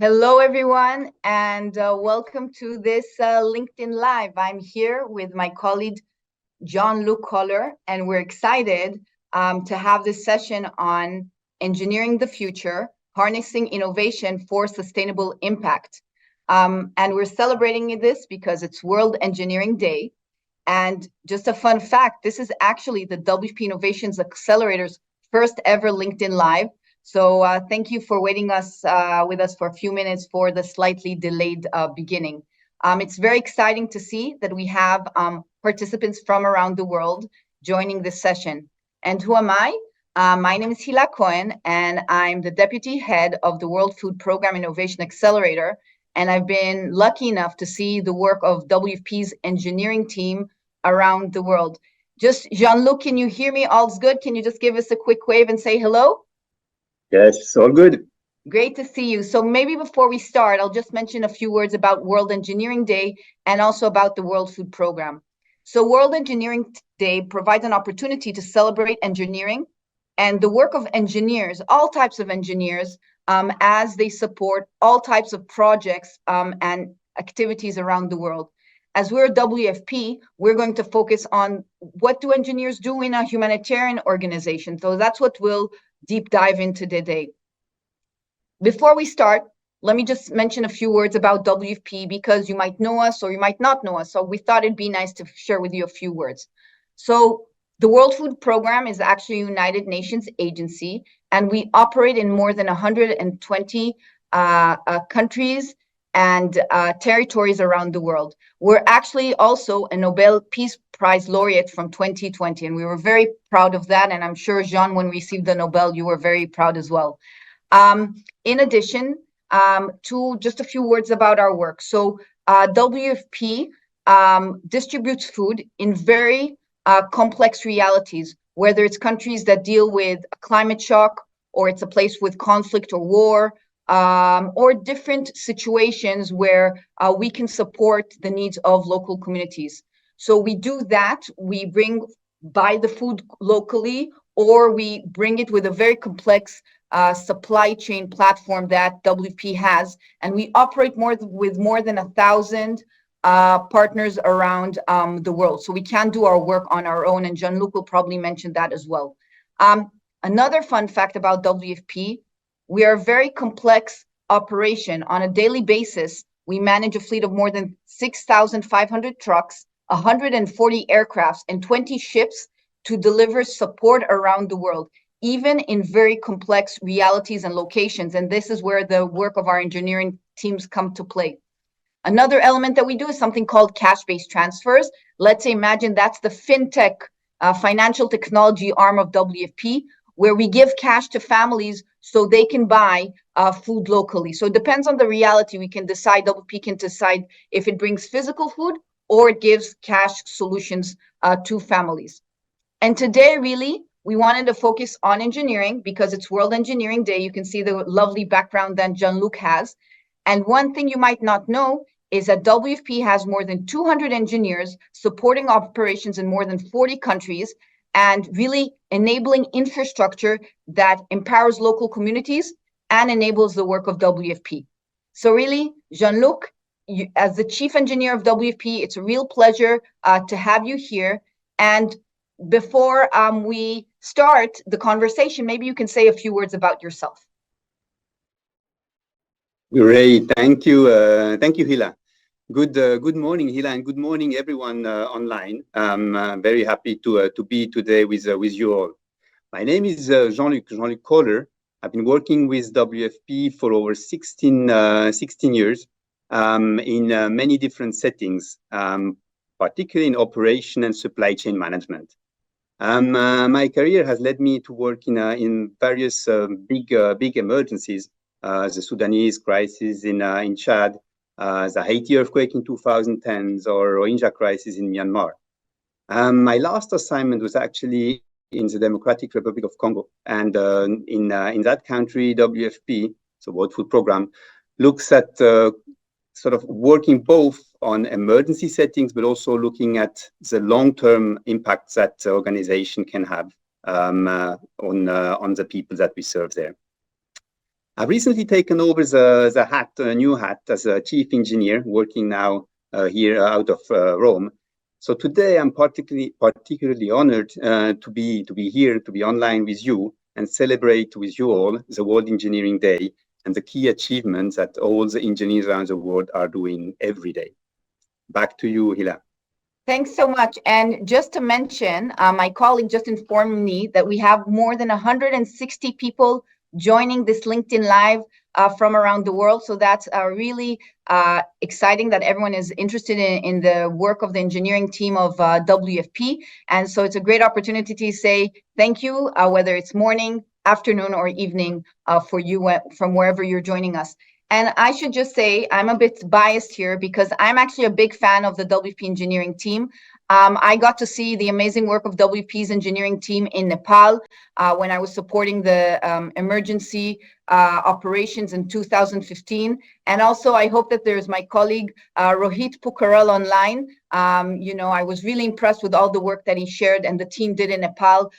Hello, everyone, and welcome to this LinkedIn Live. I'm here with my colleague, Jean-Luc Kohler, and we're excited to have this session on engineering the future, harnessing innovation for sustainable impact. And we're celebrating this because it's World Engineering Day. And just a fun fact, this is actually the WP Innovations Accelerator's first ever LinkedIn Live. So thank you for waiting with us for a few minutes for the slightly delayed beginning. It's very exciting to see that we have participants from around the world joining this session. And who am I? My name is Hila Cohen, and I'm the Deputy Head of the WorldFoodProgramme Innovation Accelerator. And I've been lucky enough to see the work of WFP's engineering team around the world. Just Jean-Luc, can you hear me? All's good. Can you just give us a quick wave and say hello? Yes, all good. Great to see you. So maybe before we start, I'll just mention a few words about World Engineering Day and also about the World Food Program. So World Engineering Day provides an opportunity to celebrate engineering and the work of engineers, all types of engineers, as they support all types of projects and activities around the world. As we're a WFP, we're going to focus on what do engineers do in a humanitarian organization. So that's what we'll deep dive into today. Before we start, let me just mention a few words about WFP because you might know us or you might not know us. So we thought it'd be nice to share with you a few words. So the World Food Program is actually a United Nations agency, and we operate in more than 120 countries and territories around the world. We're actually also a Nobel Peace Prize laureate from 2020, and we were very proud of that. And I'm sure, Jean, when we received the Nobel, you were very proud as well. In addition, to just a few words about our work. So WFP distributes food in very complex realities, whether it's countries that deal with climate shock, or it's a place with conflict or war, or different situations where we can support the needs of local communities. So we do that. We buy the food locally, or we bring it with a very complex supply chain platform that WFP has, and we operate with more than 1,000 partners around the world. So we can't do our work on our own, and Jean-Luc will probably mention that as well. Another fun fact about WFP, we are a very complex operation. On a daily basis, we manage a fleet of more than 6,500 trucks, 140 aircrafts, and 20 ships to deliver support around the world, even in very complex realities and locations. And this is where the work of our engineering teams come to play. Another element that we do is something called cash-based transfers. Let's imagine that's the fintech financial technology arm of WFP, where we give cash to families so they can buy food locally. So it depends on the reality. WFP can decide if it brings physical food or it gives cash solutions to families. And today, really, we wanted to focus on engineering because it's World Engineering Day. You can see the lovely background that Jean-Luc has. And one thing you might not know is that WFP has more than 200 engineers supporting operations in more than 40 countries and really enabling infrastructure that empowers local communities and enables the work of WFP. So really, Jean-Luc, as the chief engineer of WFP, it's a real pleasure to have you here. And before we start the conversation, maybe you can say a few words about yourself. Great, thank you, Hila. Good morning, Hila, and good morning, everyone online. I'm very happy to be today with you all. My name is Jean-Luc Kohler. I've been working with WFP for over 16 years in many different settings, particularly in operation and supply chain management. My career has led me to work in various big emergencies, the Sudanese crisis in Chad, the Haiti earthquake in 2010, or Rohingya crisis in Myanmar. My last assignment was actually in the Democratic Republic of Congo, and in that country, WFP, so World Food Program, looks at sort of working both on emergency settings, but also looking at the long-term impacts that the organization can have on the people that we serve there. I've recently taken over a new hat as a chief engineer, working now here out of Rome. So today I'm particularly honored to be here, to be online with you and celebrate with you all the World Engineering Day and the key achievements that all the engineers around the world are doing every day. Back to you, Hila. Thanks so much. And just to mention, my colleague just informed me that we have more than 160 people joining this LinkedIn Live from around the world. So that's really exciting that everyone is interested in the work of the engineering team of WFP. And so it's a great opportunity to say thank you, whether it's morning, afternoon, or evening for you from wherever you're joining us. And I should just say, I'm a bit biased here because I'm actually a big fan of the WP engineering team. I got to see the amazing work of WP's engineering team in Nepal when I was supporting the emergency operations in 2015. And also, I hope that there's my colleague, Rohit Pukaral online. I was really impressed with all the work that he shared and the team did in Nepal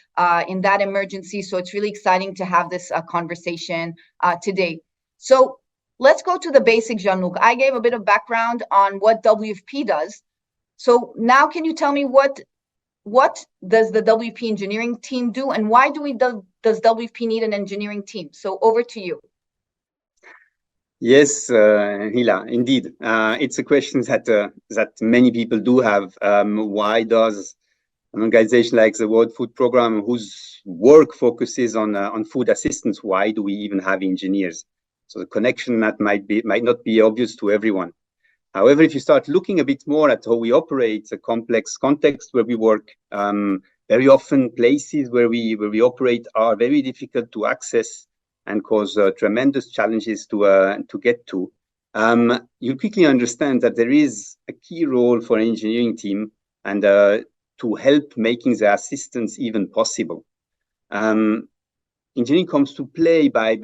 in that emergency. So it's really exciting to have this conversation today. So let's go to the basics, Jean-Luc. I gave a bit of background on what WFP does. So now can you tell me what does the WP engineering team do and why does WFP need an engineering team? So over to you. Yes, Hila, indeed. It's a question that many people do have. Why does an organization like the World Food Program, whose work focuses on food assistance, why do we even have engineers? So the connection that might not be obvious to everyone. However, if you start looking a bit more at how we operate, the complex context where we work, very often places where we operate are very difficult to access and cause tremendous challenges to get to. You quickly understand that there is a key role for an engineering team and to help making the assistance even possible. Engineering comes to play by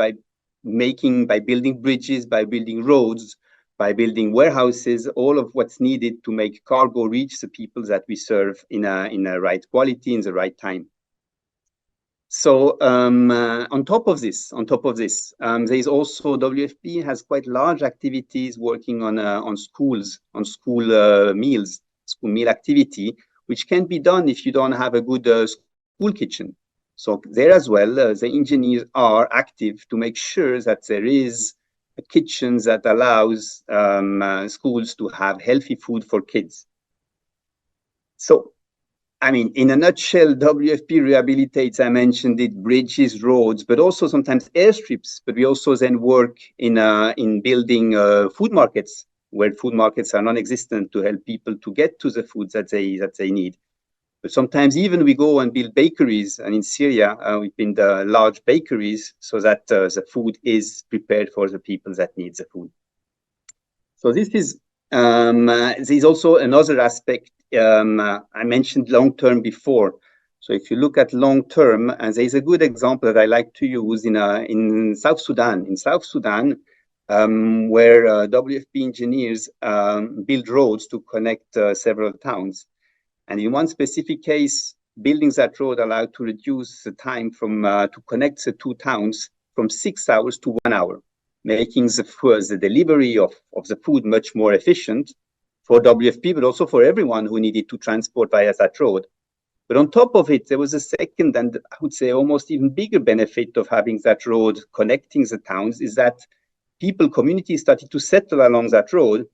building bridges, by building roads, by building warehouses, all of what's needed to make cargo reach the people that we serve in a right quality, in the right time. So on top of this, there is also WFP has quite large activities working on schools, on school meal activity, which can be done if you don't have a good school kitchen. So there as well, the engineers are active to make sure that there is a kitchen that allows schools to have healthy food for kids. So, I mean, in a nutshell, WFP rehabilitates, I mentioned it, bridges, roads, but also sometimes airstrips. But we also then work in building food markets, where food markets are non-existent, to help people to get to the food that they need. But sometimes even we go and build bakeries, and in Syria we build large bakeries so that the food is prepared for the people that need the food. So this is there's also another aspect. I mentioned long-term before. So if you look at long-term, and there's a good example that I like to use in South Sudan. In South Sudan, where WFP engineers build roads to connect several towns. And in one specific case, building that road allowed to reduce the time from to connect the two towns from 6 hours to 1 hour, making the delivery of the food much more efficient for WFP, but also for everyone who needed to transport via that road. But on top of it, there was a second and I would say almost even bigger benefit of having that road connecting the towns is that communities started to settle along that road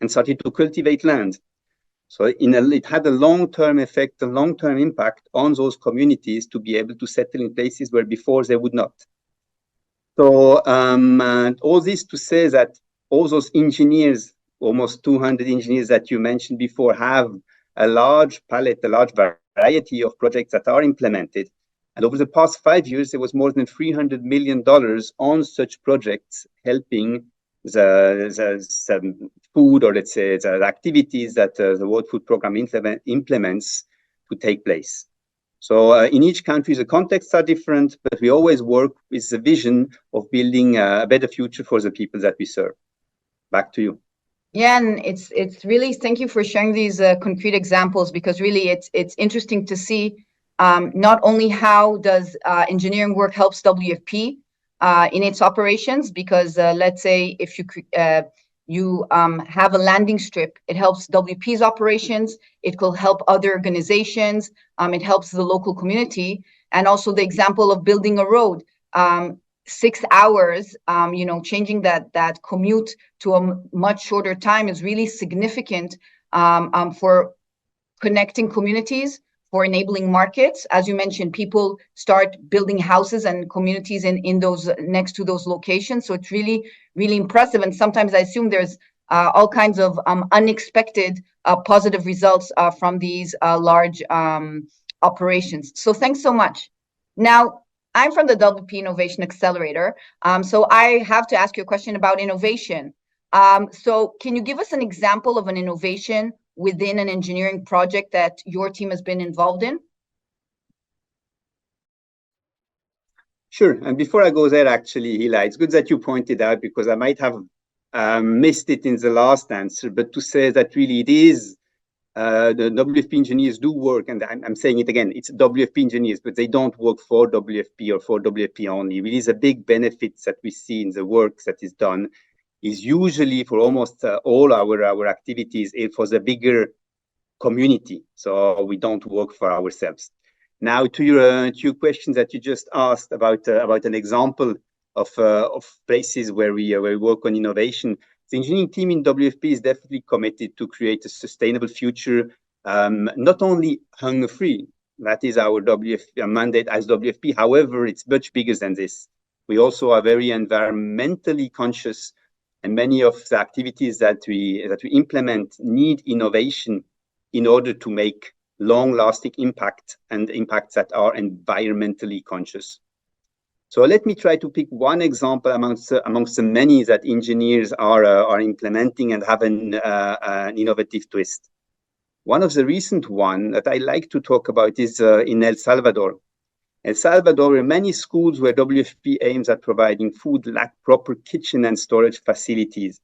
and started to cultivate land. So it had a long-term effect, a long-term impact on those communities to be able to settle in places where before they would not. So all this to say that all those engineers, almost 200 engineers that you mentioned before, have a large palette, a large variety of projects that are implemented. And over the past 5 years, there was more than $300 million on such projects helping the food, or let's say the activities that the World Food Program implements to take place. So in each country, the contexts are different, but we always work with the vision of building a better future for the people that we serve. Back to you. Yeah, and it's really, thank you for sharing these concrete examples, because really it's interesting to see not only how does engineering work helps WFP, in its operations, because let's say if you have a landing strip, it helps WP's operations, it will help other organizations, it helps the local community. And also the example of building a road, 6 hours, changing that commute to a much shorter time is really significant for connecting communities, for enabling markets. As you mentioned, people start building houses and communities in those next to those locations. So it's really, really impressive. And sometimes I assume there's all kinds of unexpected positive results from these large operations. So thanks so much. Now, I'm from the WP Innovation Accelerator. So I have to ask you a question about innovation. So can you give us an example of an innovation within an engineering project that your team has been involved in? Sure. And before I go there, actually, Hila, it's good that you pointed out, because I might have missed it in the last answer, but to say that really it is the WFP engineers do work, and I'm saying it again, it's WFP engineers, but they don't work for WFP or for WFP only. It is a big benefit that we see in the work that is done, is usually for almost all our activities for the bigger community. So we don't work for ourselves. Now, to your question that you just asked about an example of places where we work on innovation, the engineering team in WFP is definitely committed to create a sustainable future, not only hunger-free. That is our WFP mandate as WFP. However, it's much bigger than this. We also are very environmentally conscious, and many of the activities that we implement need innovation in order to make long-lasting impact and impacts that are environmentally conscious. So let me try to pick one example amongst the many that engineers are implementing and have an innovative twist. One of the recent ones that I like to talk about is in El Salvador. El Salvador, where many schools where WFP aims at providing food lack proper kitchen and storage facilities.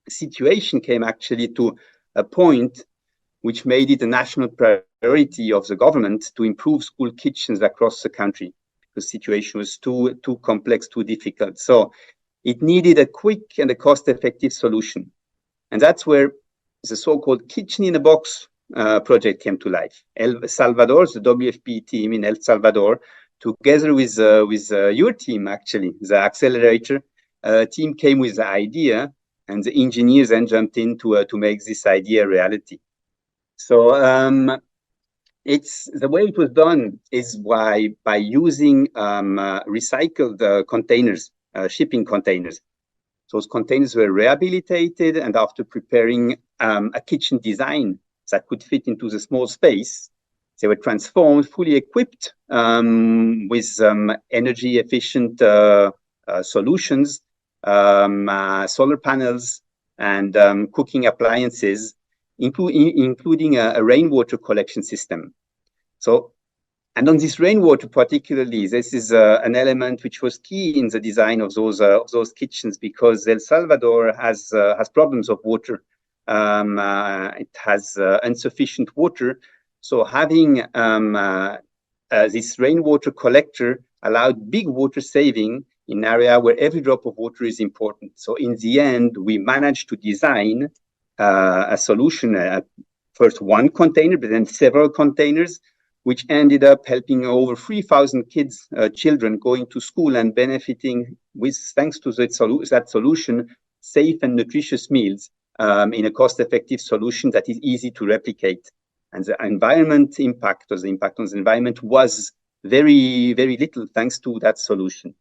The situation came actually to a point which made it a national priority of the government to improve school kitchens across the country. The situation was too complex, too difficult. So it needed a quick and a cost-effective solution. And that's where the so-called Kitchen in a Box project came to life. El Salvador, the WFP team in El Salvador, together with your team, actually, the Accelerator team came with the idea, and the engineers then jumped in to make this idea a reality. So it's the way it was done is by using recycled containers, shipping containers. Those containers were rehabilitated, and after preparing a kitchen design that could fit into the small space, they were transformed, fully equipped with energy efficient solutions, solar panels, and cooking appliances, including a rainwater collection system. So, and on this rainwater particularly, this is an element which was key in the design of those kitchens, because El Salvador has problems of water. It has insufficient water. So having this rainwater collector allowed big water saving in an area where every drop of water is important. So in the end, we managed to design a solution, first one container, but then several containers, which ended up helping over 3,000 children going to school and benefiting with, thanks to that solution, safe and nutritious meals in a cost-effective solution that is easy to replicate. And the environment impact, or the impact on the environment, was very, very little thanks to that solution.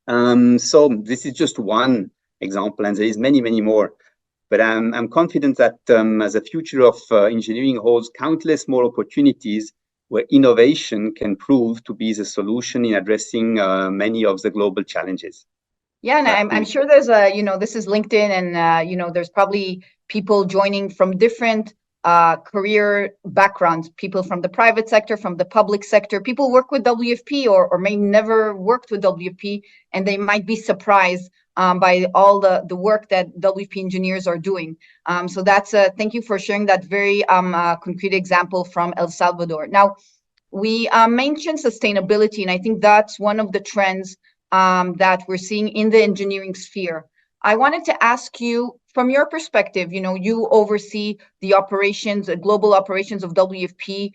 So this is just one example, and there is many, many more. But I'm confident that the future of engineering holds countless more opportunities where innovation can prove to be the solution in addressing many of the global challenges. Yeah, and I'm sure there's this is LinkedIn, and there's probably people joining from different career backgrounds, people from the private sector, from the public sector. People work with WFP or may never worked with WFP, and they might be surprised by all the work that WFP engineers are doing. So that's thank you for sharing that very concrete example from El Salvador. Now, we mentioned sustainability, and I think that's one of the trends that we're seeing in the engineering sphere. I wanted to ask you, from your perspective, you oversee the operations, the global operations of WFP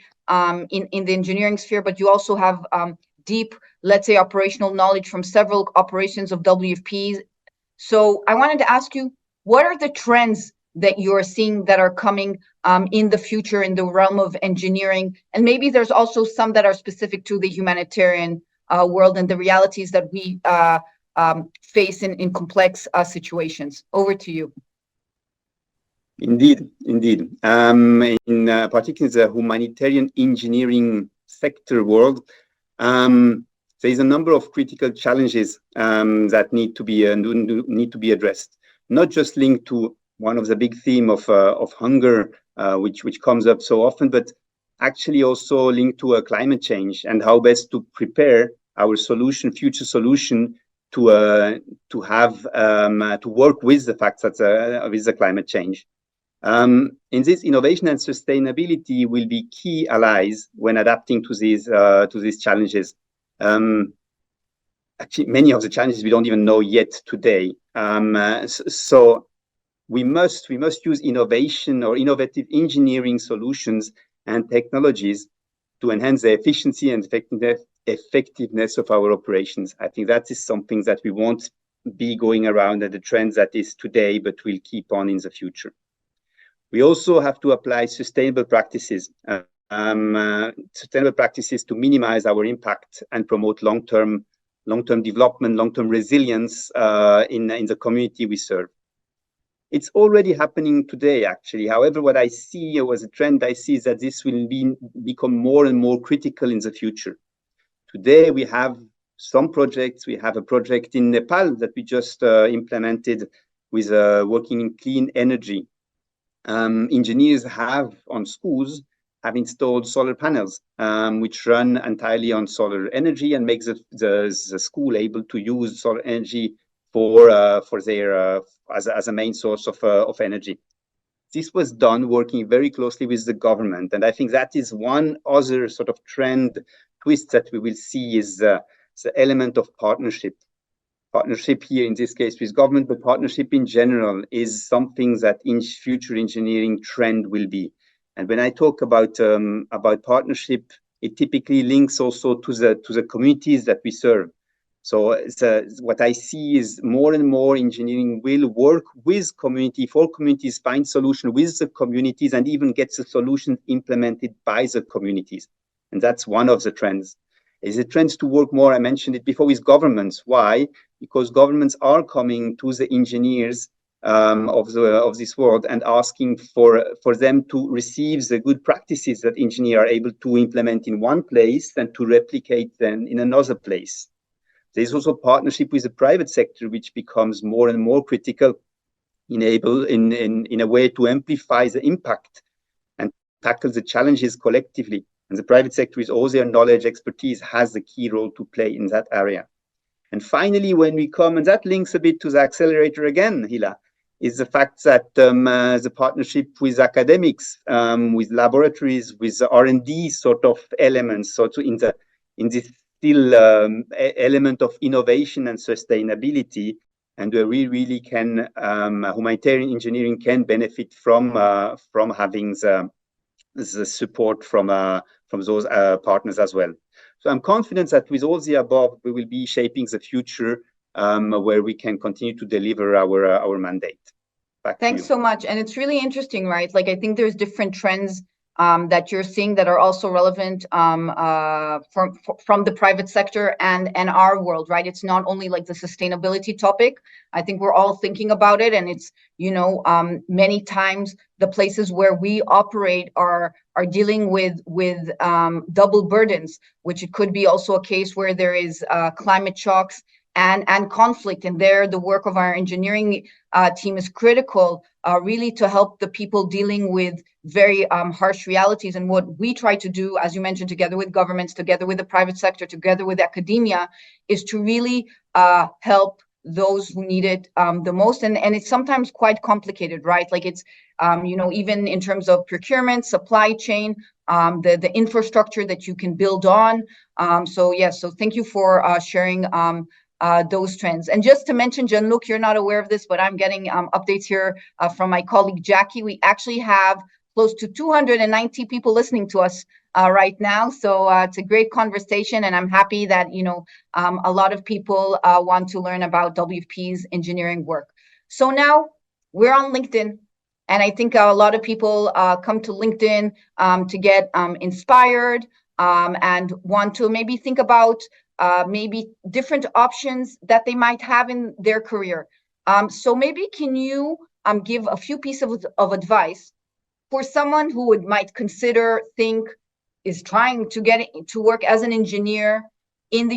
in the engineering sphere, but you also have deep, let's say, operational knowledge from several operations of WFPs. So I wanted to ask you, what are the trends that you're seeing that are coming in the future in the realm of engineering? And maybe there's also some that are specific to the humanitarian world and the realities that we face in complex situations. Over to you. Indeed. In particular, the humanitarian engineering sector world, there is a number of critical challenges that need to be addressed. Not just linked to one of the big theme of hunger, which comes up so often, but actually also linked to a climate change and how best to prepare our future solution to work with the fact that with the climate change. In this, innovation and sustainability will be key allies when adapting to these challenges. Actually, many of the challenges we don't even know yet today. So we must use innovation or innovative engineering solutions and technologies to enhance the efficiency and effectiveness of our operations. I think that is something that we won't be going around at the trends that is today, but will keep on in the future. We also have to apply sustainable practices to minimize our impact and promote long-term development, long-term resilience in the community we serve. It's already happening today, actually. However, what I see as a trend I see is that this will become more and more critical in the future. Today, we have some projects. We have a project in Nepal that we just implemented with working in clean energy. Engineers on schools have installed solar panels, which run entirely on solar energy and makes the school able to use solar energy for their as a main source of energy. This was done working very closely with the government, and I think that is one other sort of trend twist that we will see is the element of partnership. Partnership here in this case with government, but partnership in general is something that in future engineering trend will be. And when I talk about partnership, it typically links also to the communities that we serve. So what I see is more and more engineering will work with for communities, find solution with the communities, and even get the solution implemented by the communities. And that's one of the trends. Is the trends to work more, I mentioned it before, with governments. Why? Because governments are coming to the engineers of this world and asking for them to receive the good practices that engineers are able to implement in one place and to replicate them in another place. There's also partnership with the private sector, which becomes more and more critical in a way to amplify the impact and tackle the challenges collectively. And the private sector, with all their knowledge, expertise, has a key role to play in that area. And finally, when we come, and that links a bit to the accelerator again, Hila, is the fact that the partnership with academics, with laboratories, with the R&D sort of elements, so in this still element of innovation and sustainability, and where we really can, humanitarian engineering can benefit from having the support from those partners as well. So I'm confident that with all the above, we will be shaping the future where we can continue to deliver our mandate. Thanks so much. And it's really interesting, right? Like, I think there's different trends that you're seeing that are also relevant from the private sector and our world, right? It's not only like the sustainability topic. I think we're all thinking about it, and it's many times the places where we operate are dealing with double burdens, which it could be also a case where there is climate shocks and conflict, and there the work of our engineering team is critical, really to help the people dealing with very harsh realities. And what we try to do, as you mentioned, together with governments, together with the private sector, together with academia, is to really help those who need it the most. And it's sometimes quite complicated, right? Like it's, even in terms of procurement, supply chain, the infrastructure that you can build on. So thank you for sharing those trends. And just to mention, Jean-Luc, you're not aware of this, but I'm getting updates here from my colleague Jackie. We actually have close to 290 people listening to us right now. So it's a great conversation, and I'm happy that a lot of people want to learn about WFP's engineering work. So now we're on LinkedIn, and I think a lot of people come to LinkedIn to get inspired and want to maybe think about maybe different options that they might have in their career. So maybe can you give a few pieces of advice for someone who might consider, is trying to get to work as an engineer in the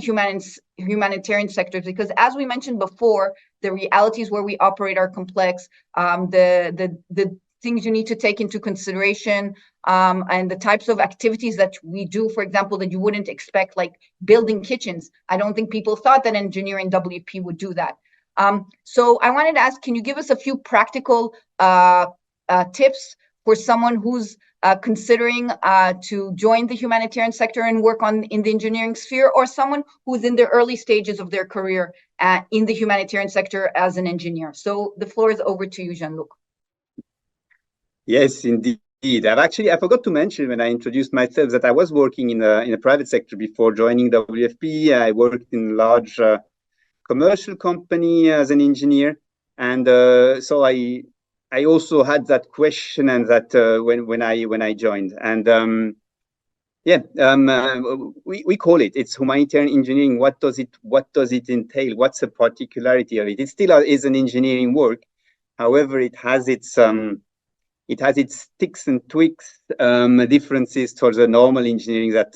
humanitarian sectors? Because as we mentioned before, the realities where we operate are complex. The things you need to take into consideration and the types of activities that we do, for example, that you wouldn't expect, like building kitchens. I don't think people thought that engineering WFP would do that. So I wanted to ask, can you give us a few practical tips for someone who's considering to join the humanitarian sector and work in the engineering sphere, or someone who's in the early stages of their career in the humanitarian sector as an engineer? So the floor is over to you, Jean-Luc. Yes, indeed. I forgot to mention when I introduced myself that I was working in a private sector before joining WFP. I worked in a large commercial company as an engineer, and so I also had that question, and that when I joined, and we call it's humanitarian engineering. What does it entail? What's the particularity of it? It still is an engineering work. However, it has its ticks and tweaks, differences towards the normal engineering that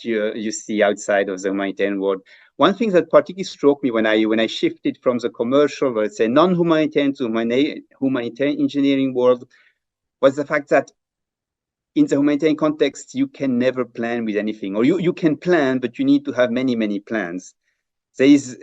you see outside of the humanitarian world. One thing that particularly struck me when I shifted from the commercial, let's say non-humanitarian to humanitarian engineering world, was the fact that in the humanitarian context, you can never plan with anything, or you can plan, but you need to have many plans. There is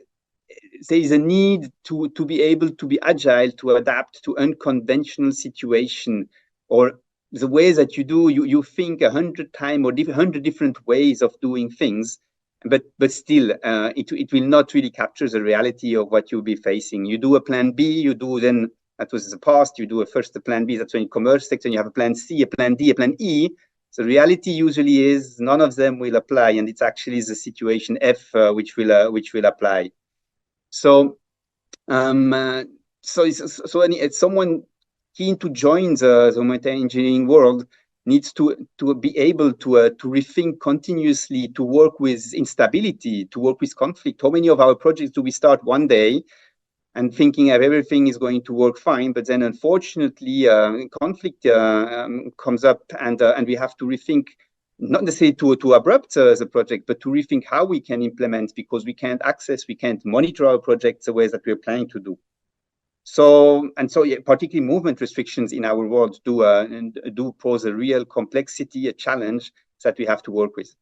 a need to be able to be agile, to adapt to unconventional situation, or the way that you think 100 times or 100 different ways of doing things, but still it will not really capture the reality of what you'll be facing. You do a plan B, you do then, that was the past, you do a plan B, that's when in commercial sector, you have a plan C, a plan D, a plan E. The reality usually is none of them will apply, and it's actually the situation F which will apply. So, it's someone keen to join the humanitarian engineering world needs to be able to rethink continuously, to work with instability, to work with conflict. How many of our projects do we start one day and thinking of everything is going to work fine, but then unfortunately conflict comes up, and we have to rethink, not necessarily to abrupt the project, but to rethink how we can implement, because we can't monitor our projects the way that we're planning to do. So particularly movement restrictions in our world do pose a real complexity, a challenge that we have to work with.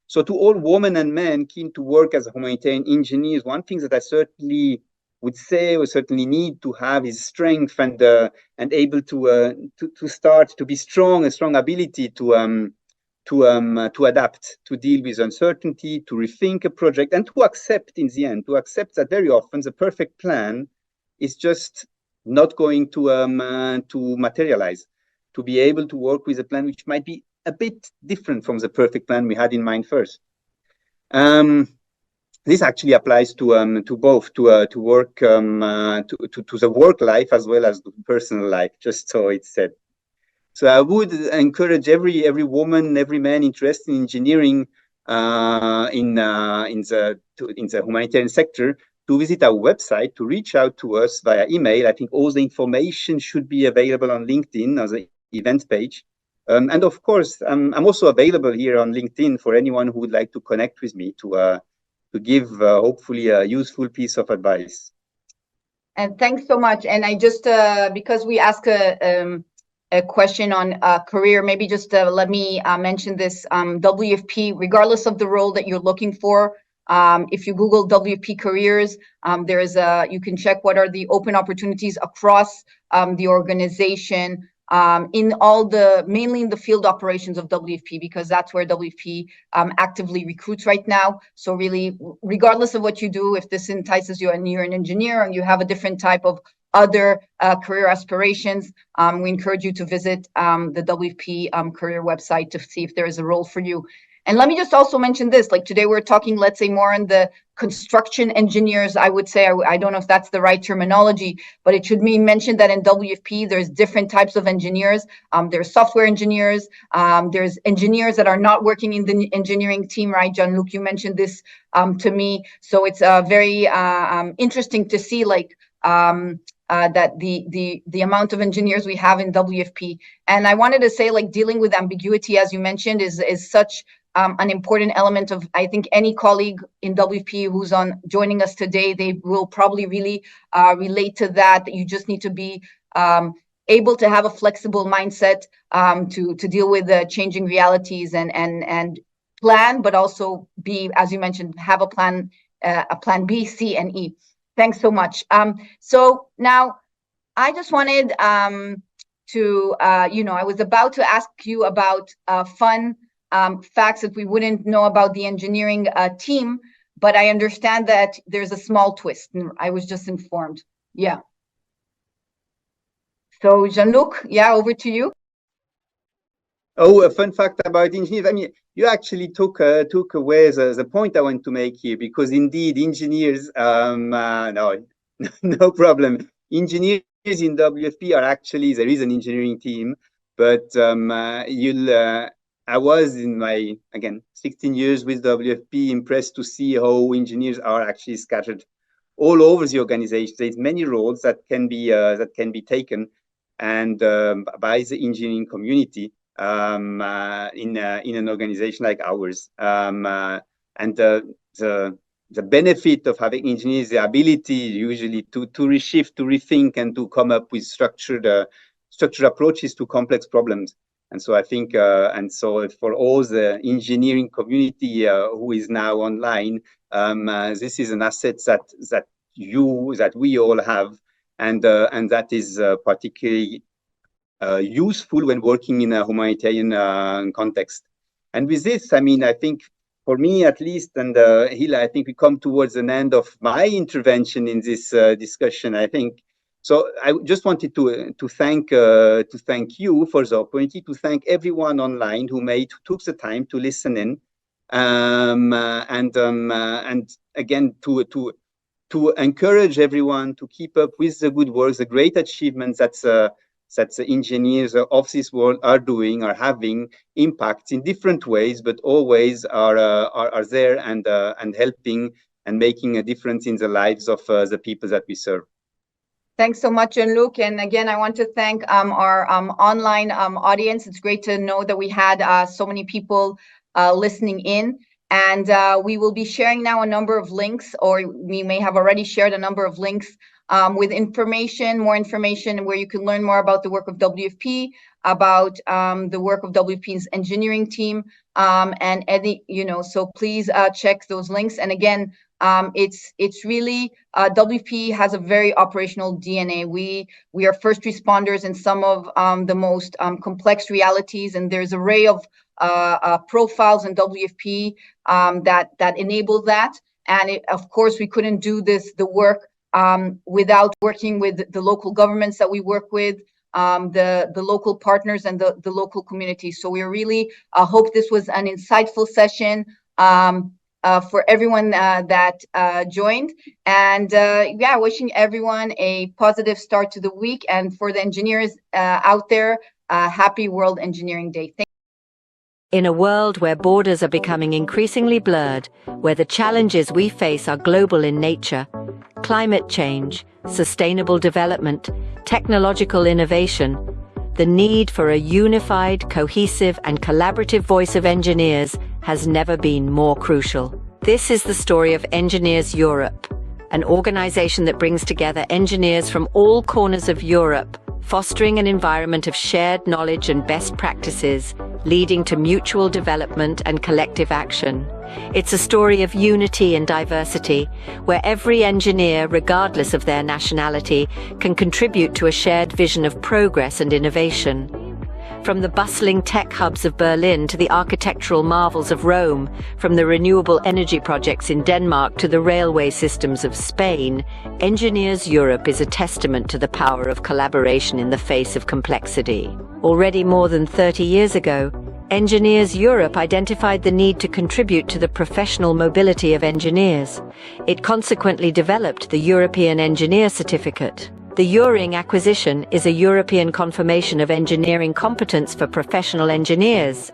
So to all women and men keen to work as humanitarian engineers, one thing that I certainly would say we certainly need to have is strength and able to start to be strong, a strong ability to adapt, to deal with uncertainty, to rethink a project, and to accept in the end, that very often the perfect plan is just not going to materialize, to be able to work with a plan which might be a bit different from the perfect plan we had in mind first. This actually applies to both, to work, to the work life as well as the personal life, just so it's said. So I would encourage every woman, every man interested in engineering in the humanitarian sector to visit our website, to reach out to us via email. I think all the information should be available on LinkedIn as an event page. And of course, I'm also available here on LinkedIn for anyone who would like to connect with me to give hopefully a useful piece of advice. And thanks so much. And I just, because we ask a question on career, maybe just let me mention this. WFP, regardless of the role that you're looking for, if you Google WFP careers, you can check what are the open opportunities across the organization. in mainly in the field operations of WFP, because that's where WFP actively recruits right now. So really, regardless of what you do, if this entices you and you're an engineer and you have a different type of other career aspirations, we encourage you to visit the WFP career website to see if there is a role for you. And let me just also mention this, like today we're talking, let's say, more on the construction engineers. I would say, I don't know if that's the right terminology, but it should mean mentioned that in WFP, there's different types of engineers. There's software engineers. There's engineers that are not working in the engineering team, right? Jean-Luc, you mentioned this to me. So it's very interesting to see, like, that the amount of engineers we have in WFP. And I wanted to say, like, dealing with ambiguity, as you mentioned, is such an important element of, I think, any colleague in WFP who's joining us today. They will probably really relate to that you just need to be able to have a flexible mindset to deal with the changing realities and plan, but also be, as you mentioned, have a plan B, C, and E. Thanks so much. So now I just wanted to, I was about to ask you about fun facts that we wouldn't know about the engineering team, but I understand that there's a small twist. I was just informed. Yeah. So Jean-Luc, yeah, over to you. Oh, a fun fact about engineers. I mean, you actually took away the point I want to make here, because indeed engineers, no, no problem. Engineers in WFP are actually, there is an engineering team, but I was in my, again, 16 years with WFP, impressed to see how engineers are actually scattered all over the organization. There's many roles that can be taken and by the engineering community in an organization like ours. And the benefit of having engineers, the ability usually to reshift, to rethink, and to come up with structured approaches to complex problems. And so I think, and so for all the engineering community who is now online, this is an asset that we all have, and that is particularly useful when working in a humanitarian context. And with this, I mean, I think for me at least, and Hila, I think we come towards an end of my intervention in this discussion, I think. So I just wanted to thank you for the opportunity, to thank everyone online who took the time to listen in, and again to encourage everyone to keep up with the good work, the great achievements that the engineers of this world are doing, are having impacts in different ways, but always are there and helping and making a difference in the lives of the people that we serve. Thanks so much, Jean-Luc. And again, I want to thank our online audience. It's great to know that we had so many people listening in. And we will be sharing now a number of links, or we may have already shared a number of links with more information, where you can learn more about the work of WFP, about the work of WFP's engineering team, and Eddie, so please check those links. And again, it's really WFP has a very operational DNA. We are first responders in some of the most complex realities, and there's an array of profiles in WFP that enable that. And of course, we couldn't do the work without working with the local governments that we work with, the local partners and the local community. So we really hope this was an insightful session for everyone that joined. And wishing everyone a positive start to the week. And for the engineers out there, happy World Engineering Day. In a world where borders are becoming increasingly blurred, where the challenges we face are global in nature, climate change, sustainable development, technological innovation, the need for a unified, cohesive, and collaborative voice of engineers has never been more crucial. This is the story of Ingénieurs Europe, an organization that brings together engineers from all corners of Europe, fostering an environment of shared knowledge and best practices, leading to mutual development and collective action. It's a story of unity and diversity, where every engineer, regardless of their nationality, can contribute to a shared vision of progress and innovation. From the bustling tech hubs of Berlin to the architectural marvels of Rome, from the renewable energy projects in Denmark to the railway systems of Spain, Ingénieurs Europe is a testament to the power of collaboration in the face of complexity. Already more than 30 years ago, Ingénieurs Europe identified the need to contribute to the professional mobility of engineers. It consequently developed the European Engineer Certificate. The EURING acquisition is a European confirmation of engineering competence for professional engineers.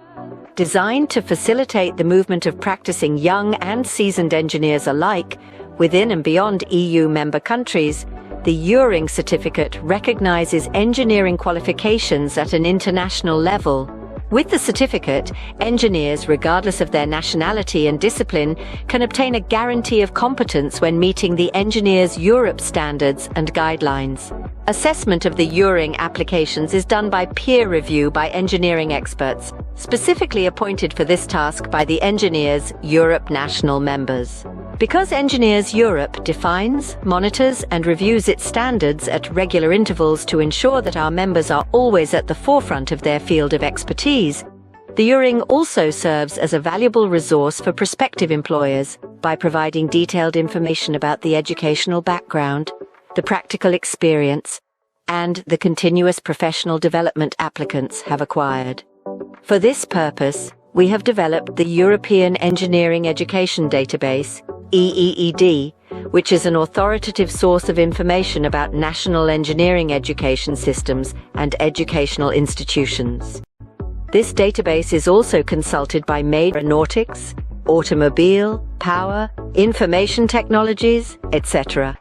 Designed to facilitate the movement of practicing young and seasoned engineers alike, within and beyond EU member countries, the EURING certificate recognizes engineering qualifications at an international level. With the certificate, engineers, regardless of their nationality and discipline, can obtain a guarantee of competence when meeting the Ingénieurs Europe standards and guidelines. Assessment of the EURING applications is done by peer review by engineering experts, specifically appointed for this task by the Ingénieurs Europe national members. Because Ingénieurs Europe defines, monitors, and reviews its standards at regular intervals to ensure that our members are always at the forefront of their field of expertise, the EURING also serves as a valuable resource for prospective employers by providing detailed information about the educational background, the practical experience, and the continuous professional development applicants have acquired. For this purpose, we have developed the European Engineering Education Database, EEED, which is an authoritative source of information about national engineering education systems and educational institutions. This database is also consulted by major aeronautics, automobile, power, information technologies, etc.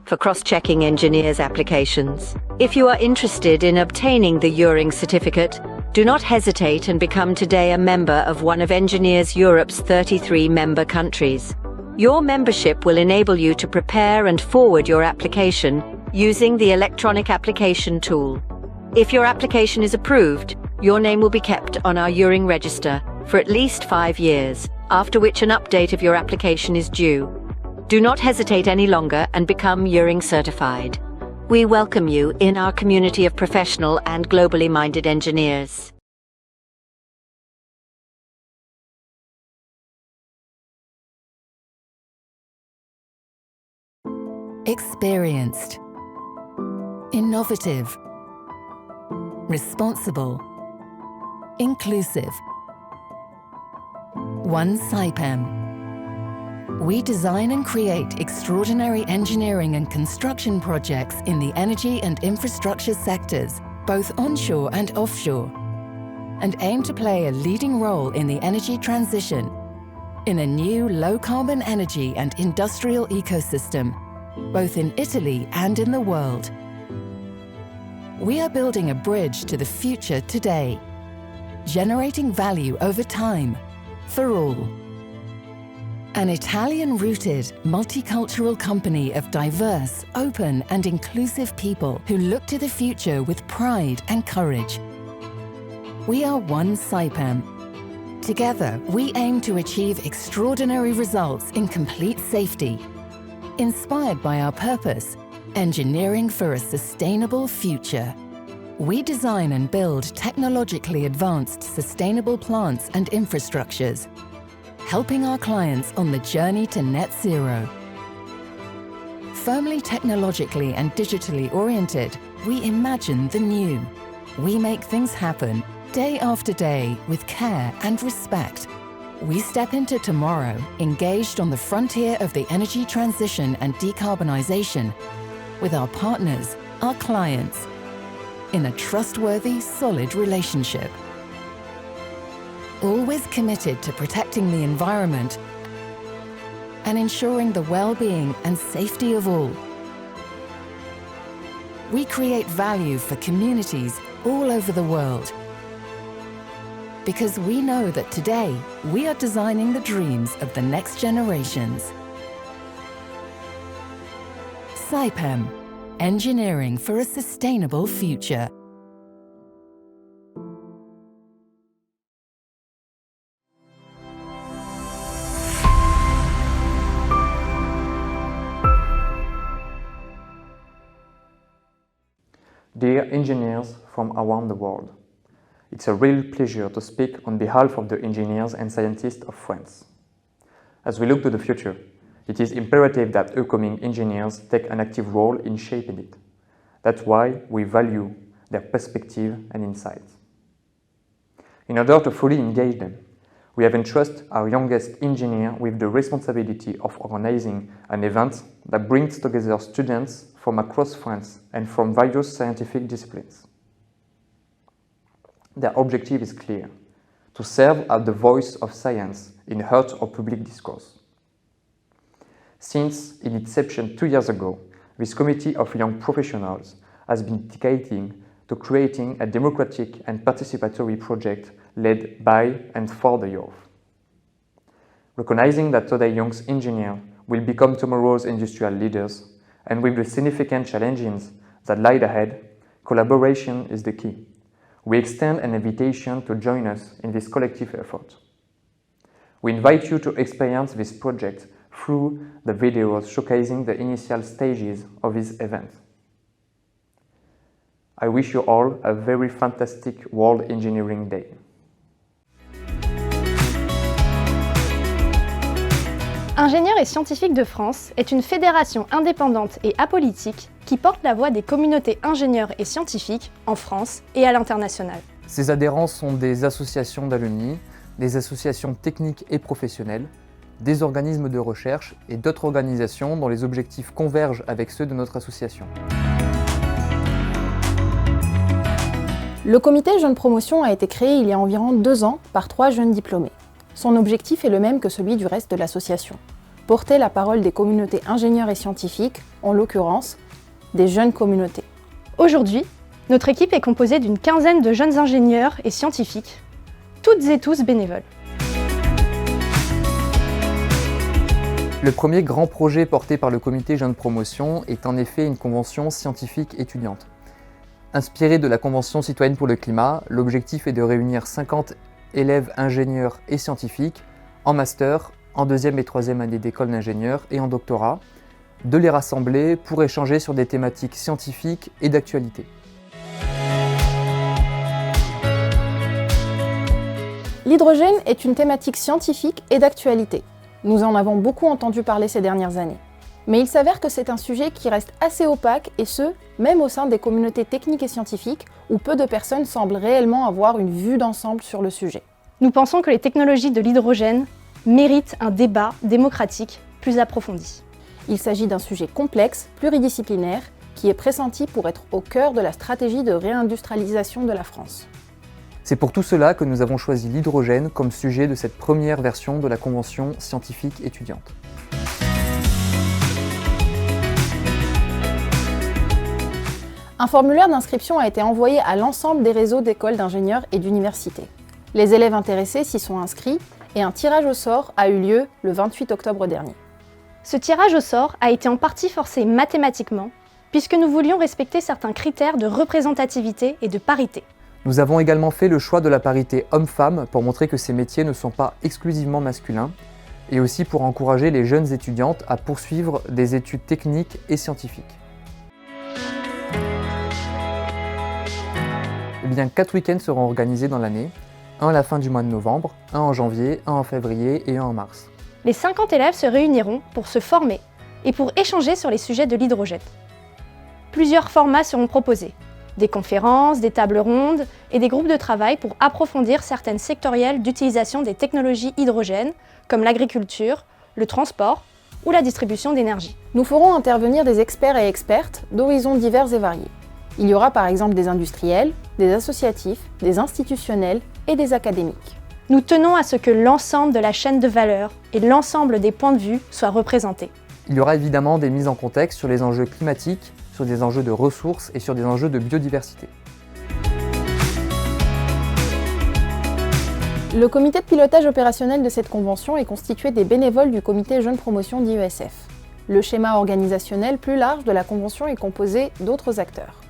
for cross-checking engineers' applications. If you are interested in obtaining the EURING certificate, do not hesitate and become today a member of one of Ingénieurs Europe's 33 member countries. Your membership will enable you to prepare and forward your application using the electronic application tool. If your application is approved, your name will be kept on our EURING register for at least 5 years, after which an update of your application is due. Do not hesitate any longer and become EURING certified. We welcome you in our community of professional and globally minded engineers. Experienced, innovative, responsible, inclusive. One Saipem. We design and create extraordinary engineering and construction projects in the energy and infrastructure sectors, both onshore and offshore, and aim to play a leading role in the energy transition, in a new low-carbon energy and industrial ecosystem, both in Italy and in the world. We are building a bridge to the future today, generating value over time, for all. An Italian-rooted, multicultural company of diverse, open and inclusive people who look to the future with pride and courage. We are one Saipem. Together, we aim to achieve extraordinary results in complete safety, inspired by our purpose, engineering for a sustainable future. We design and build technologically advanced sustainable plants and infrastructures, helping our clients on the journey to net zero. Firmly technologically and digitally oriented, we imagine the new. We make things happen, day after day, with care and respect. We step into tomorrow, engaged on the frontier of the energy transition and decarbonization, with our partners, our clients, in a trustworthy, solid relationship. Always committed to protecting the environment and ensuring the well-being and safety of all. We create value for communities all over the world, because we know that today we are designing the dreams of the next generations. Saipem, engineering for a sustainable future. dear engineers from around the world. It's a real pleasure to speak on behalf of the engineers and scientists of France. As we look to the future, it is imperative that upcoming engineers take an active role in shaping it. That's why we value their perspective and insights. In order to fully engage them, we have entrusted our youngest engineer with the responsibility of organizing an event that brings together students from across France and from various scientific disciplines. Their objective is clear: to serve as the voice of science in the heart of public discourse. Since its inception 2 years ago, this committee of young professionals has been dedicating to creating a democratic and participatory project led by and for the youth. Recognizing that today's young engineers will become tomorrow's industrial leaders, and with the significant challenges that lie ahead, collaboration is the key. We extend an invitation to join us in this collective effort. We invite you to experience this project through the videos showcasing the initial stages of this event. I wish you all a very fantastic World Engineering Day. Ingénieurs et scientifiques de France est une fédération indépendante et apolitique qui porte la voix des communautés ingénieurs et scientifiques en France et à l'international. Ses adhérents sont des associations d'alumni, des associations techniques et professionnelles, des organismes de recherche et d'autres organisations dont les objectifs convergent avec ceux de notre association. Le comité Jeunes Promotion a été créé il y a environ 2 ans par 3 jeunes diplômés. Son objectif est le même que celui du reste de l'association: porter la parole des communautés ingénieurs et scientifiques, en l'occurrence des jeunes communautés. Aujourd'hui, notre équipe est composée d'une quinzaine de jeunes ingénieurs et scientifiques, toutes et tous bénévoles. Le premier grand projet porté par le comité Jeunes Promotion est en effet une convention scientifique étudiante. Inspirée de la Convention citoyenne pour le climat, l'objectif est de réunir 50 élèves ingénieurs et scientifiques en master, en 2e et 3e année d'école d'ingénieur et en doctorat, de les rassembler pour échanger sur des thématiques scientifiques et d'actualité. L'hydrogène est une thématique scientifique et d'actualité. Nous en avons beaucoup entendu parler ces dernières années. Mais il s'avère que c'est un sujet qui reste assez opaque, et ce, même au sein des communautés techniques et scientifiques, où peu de personnes semblent réellement avoir une vue d'ensemble sur le sujet. Nous pensons que les technologies de l'hydrogène méritent un débat démocratique plus approfondi. Il s'agit d'un sujet complexe, pluridisciplinaire, qui est pressenti pour être au cœur de la stratégie de réindustrialisation de la France. C'est pour tout cela que nous avons choisi l'hydrogène comme sujet de cette première version de la Convention scientifique étudiante. Un formulaire d'inscription a été envoyé à l'ensemble des réseaux d'écoles d'ingénieurs et d'universités. Les élèves intéressés s'y sont inscrits et un tirage au sort a eu lieu le 28 octobre dernier. Ce tirage au sort a été en partie forcé mathématiquement, puisque nous voulions respecter certains critères de représentativité et de parité. Nous avons également fait le choix de la parité homme-femme pour montrer que ces métiers ne sont pas exclusivement masculins, et aussi pour encourager les jeunes étudiantes à poursuivre des études techniques et scientifiques. Eh bien, 4 week-ends seront organisés dans l'année, un à la fin du mois de novembre, un en janvier, un en février et un en mars. Les 50 élèves se réuniront pour se former et pour échanger sur les sujets de l'hydrogène. Plusieurs formats seront proposés: des conférences, des tables rondes et des groupes de travail pour approfondir certaines sectorielles d'utilisation des technologies hydrogènes, comme l'agriculture, le transport ou la distribution d'énergie. Nous ferons intervenir des experts et expertes d'horizons divers et variés. Il y aura par exemple des industriels, des associatifs, des institutionnels et des académiques. Nous tenons à ce que l'ensemble de la chaîne de valeur et l'ensemble des points de vue soient représentés. Il y aura évidemment des mises en contexte sur les enjeux climatiques, sur des enjeux de ressources et sur des enjeux de biodiversité. Le comité de pilotage opérationnel de cette convention est constitué des bénévoles du comité Jeunes Promotion d'IESF. Le schéma organisationnel plus large de la convention est composé d'autres acteurs.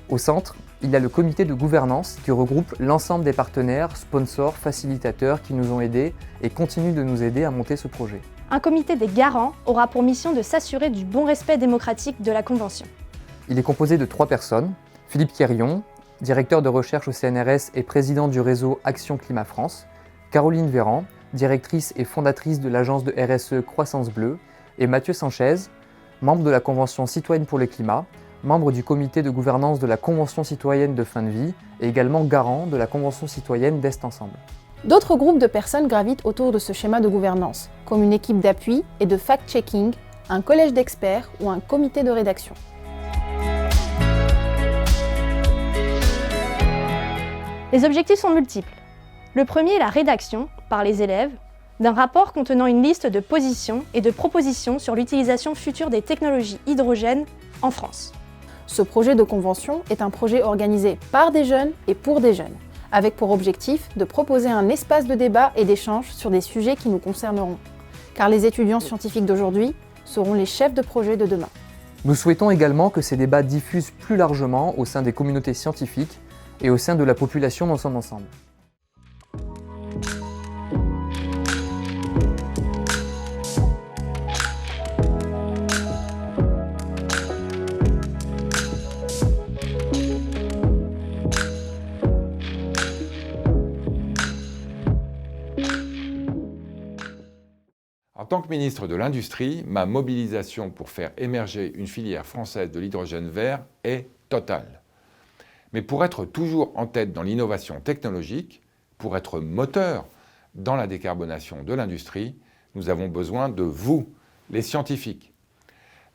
Au centre, il y a le comité de gouvernance qui regroupe l'ensemble des partenaires, sponsors, facilitateurs qui nous ont aidés et continuent de nous aider à monter ce projet. Un comité des garants aura pour mission de s'assurer du bon respect démocratique de la Convention. Il est composé de 3 personnes, Philippe Quérion, directeur de recherche au CNRS et président du réseau Action Climat France, Caroline Véran, directrice et fondatrice de l'agence de RSE Croissance Bleue, et Mathieu Sanchez, membre de la Convention citoyenne pour le climat, membre du comité de gouvernance de la Convention citoyenne de fin de vie et également garant de la Convention citoyenne d'Est Ensemble. D'autres groupes de personnes gravitent autour de ce schéma de gouvernance, comme une équipe d'appui et de fact-checking, un collège d'experts ou un comité de rédaction. Les objectifs sont multiples. Le premier est la rédaction, par les élèves, d'un rapport contenant une liste de positions et de propositions sur l'utilisation future des technologies hydrogènes en France. Ce projet de convention est un projet organisé par des jeunes et pour des jeunes, avec pour objectif de proposer un espace de débat et d'échange sur des sujets qui nous concerneront. Car les étudiants scientifiques d'aujourd'hui seront les chefs de projet de demain. Nous souhaitons également que ces débats diffusent plus largement au sein des communautés scientifiques et au sein de la population dans son ensemble. En tant que ministre de l'Industrie, ma mobilisation pour faire émerger une filière française de l'hydrogène vert est totale. Mais pour être toujours en tête dans l'innovation technologique, pour être moteur dans la décarbonation de l'industrie, nous avons besoin de vous, les scientifiques.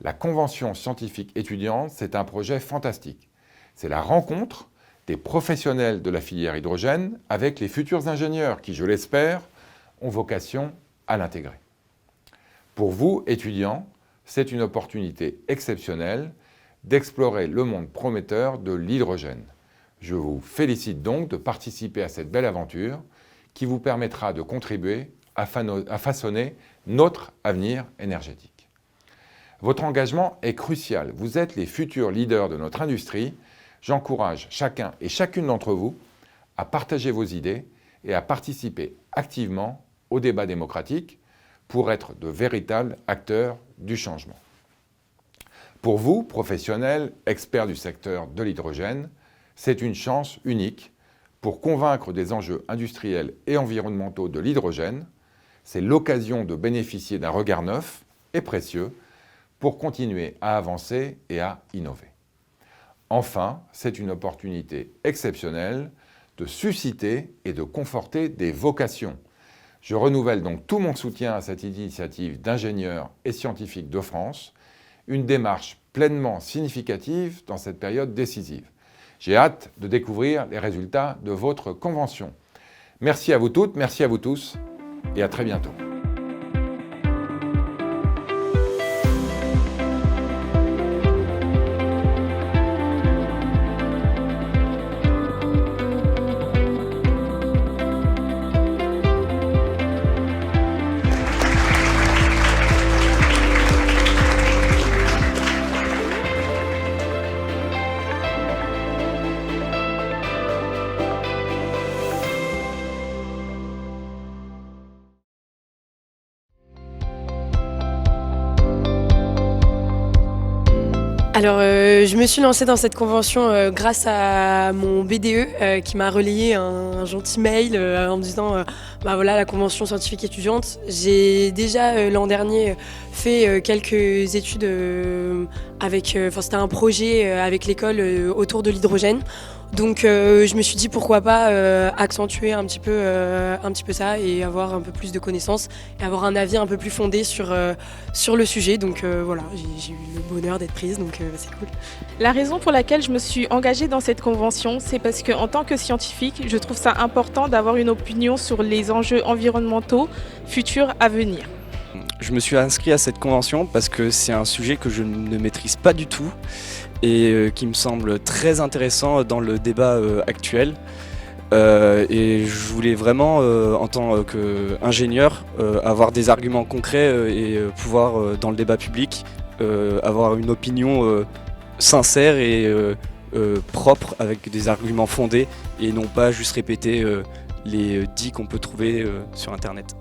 La Convention Scientifique Étudiante, c'est un projet fantastique. C'est la rencontre des professionnels de la filière hydrogène avec les futurs ingénieurs qui, je l'espère, ont vocation à l'intégrer. Pour vous, étudiants, c'est une opportunité exceptionnelle d'explorer le monde prometteur de l'hydrogène. Je vous félicite donc de participer à cette belle aventure qui vous permettra de contribuer à façonner notre avenir énergétique. Votre engagement est crucial. Vous êtes les futurs leaders de notre industrie. J'encourage chacun et chacune d'entre vous à partager vos idées et à participer activement au débat démocratique pour être de véritables acteurs du changement. Pour vous, professionnels, experts du secteur de l'hydrogène, c'est une chance unique pour convaincre des enjeux industriels et environnementaux de l'hydrogène. C'est l'occasion de bénéficier d'un regard neuf et précieux pour continuer à avancer et à innover. Enfin, c'est une opportunité exceptionnelle de susciter et de conforter des vocations. Je renouvelle donc tout mon soutien à cette initiative d'ingénieurs et scientifiques de France, une démarche pleinement significative dans cette période décisive. J'ai hâte de découvrir les résultats de votre convention. Merci à vous toutes, merci à vous tous et à très bientôt. Alors, je me suis lancée dans cette convention grâce à mon BDE qui m'a relayé un gentil mail en me disant bah voilà, la convention scientifique étudiante. J'ai déjà l'an dernier fait quelques études avec, c'était un projet avec l'école autour de l'hydrogène. Donc je me suis dit pourquoi pas accentuer un petit peu ça et avoir un peu plus de connaissances et avoir un avis un peu plus fondé sur le sujet. Donc voilà, j'ai eu le bonheur d'être prise, donc c'est cool. La raison pour laquelle je me suis engagée dans cette convention, c'est parce qu'en tant que scientifique, je trouve ça important d'avoir une opinion sur les enjeux environnementaux futurs à venir. Je me suis inscrit à cette convention parce que c'est un sujet que je ne maîtrise pas du tout et qui me semble très intéressant dans le débat actuel. Et je voulais vraiment, en tant qu'ingénieur, avoir des arguments concrets et pouvoir, dans le débat public, avoir une opinion sincère et propre, avec des arguments fondés, et non pas juste répéter les dits qu'on peut trouver sur Internet.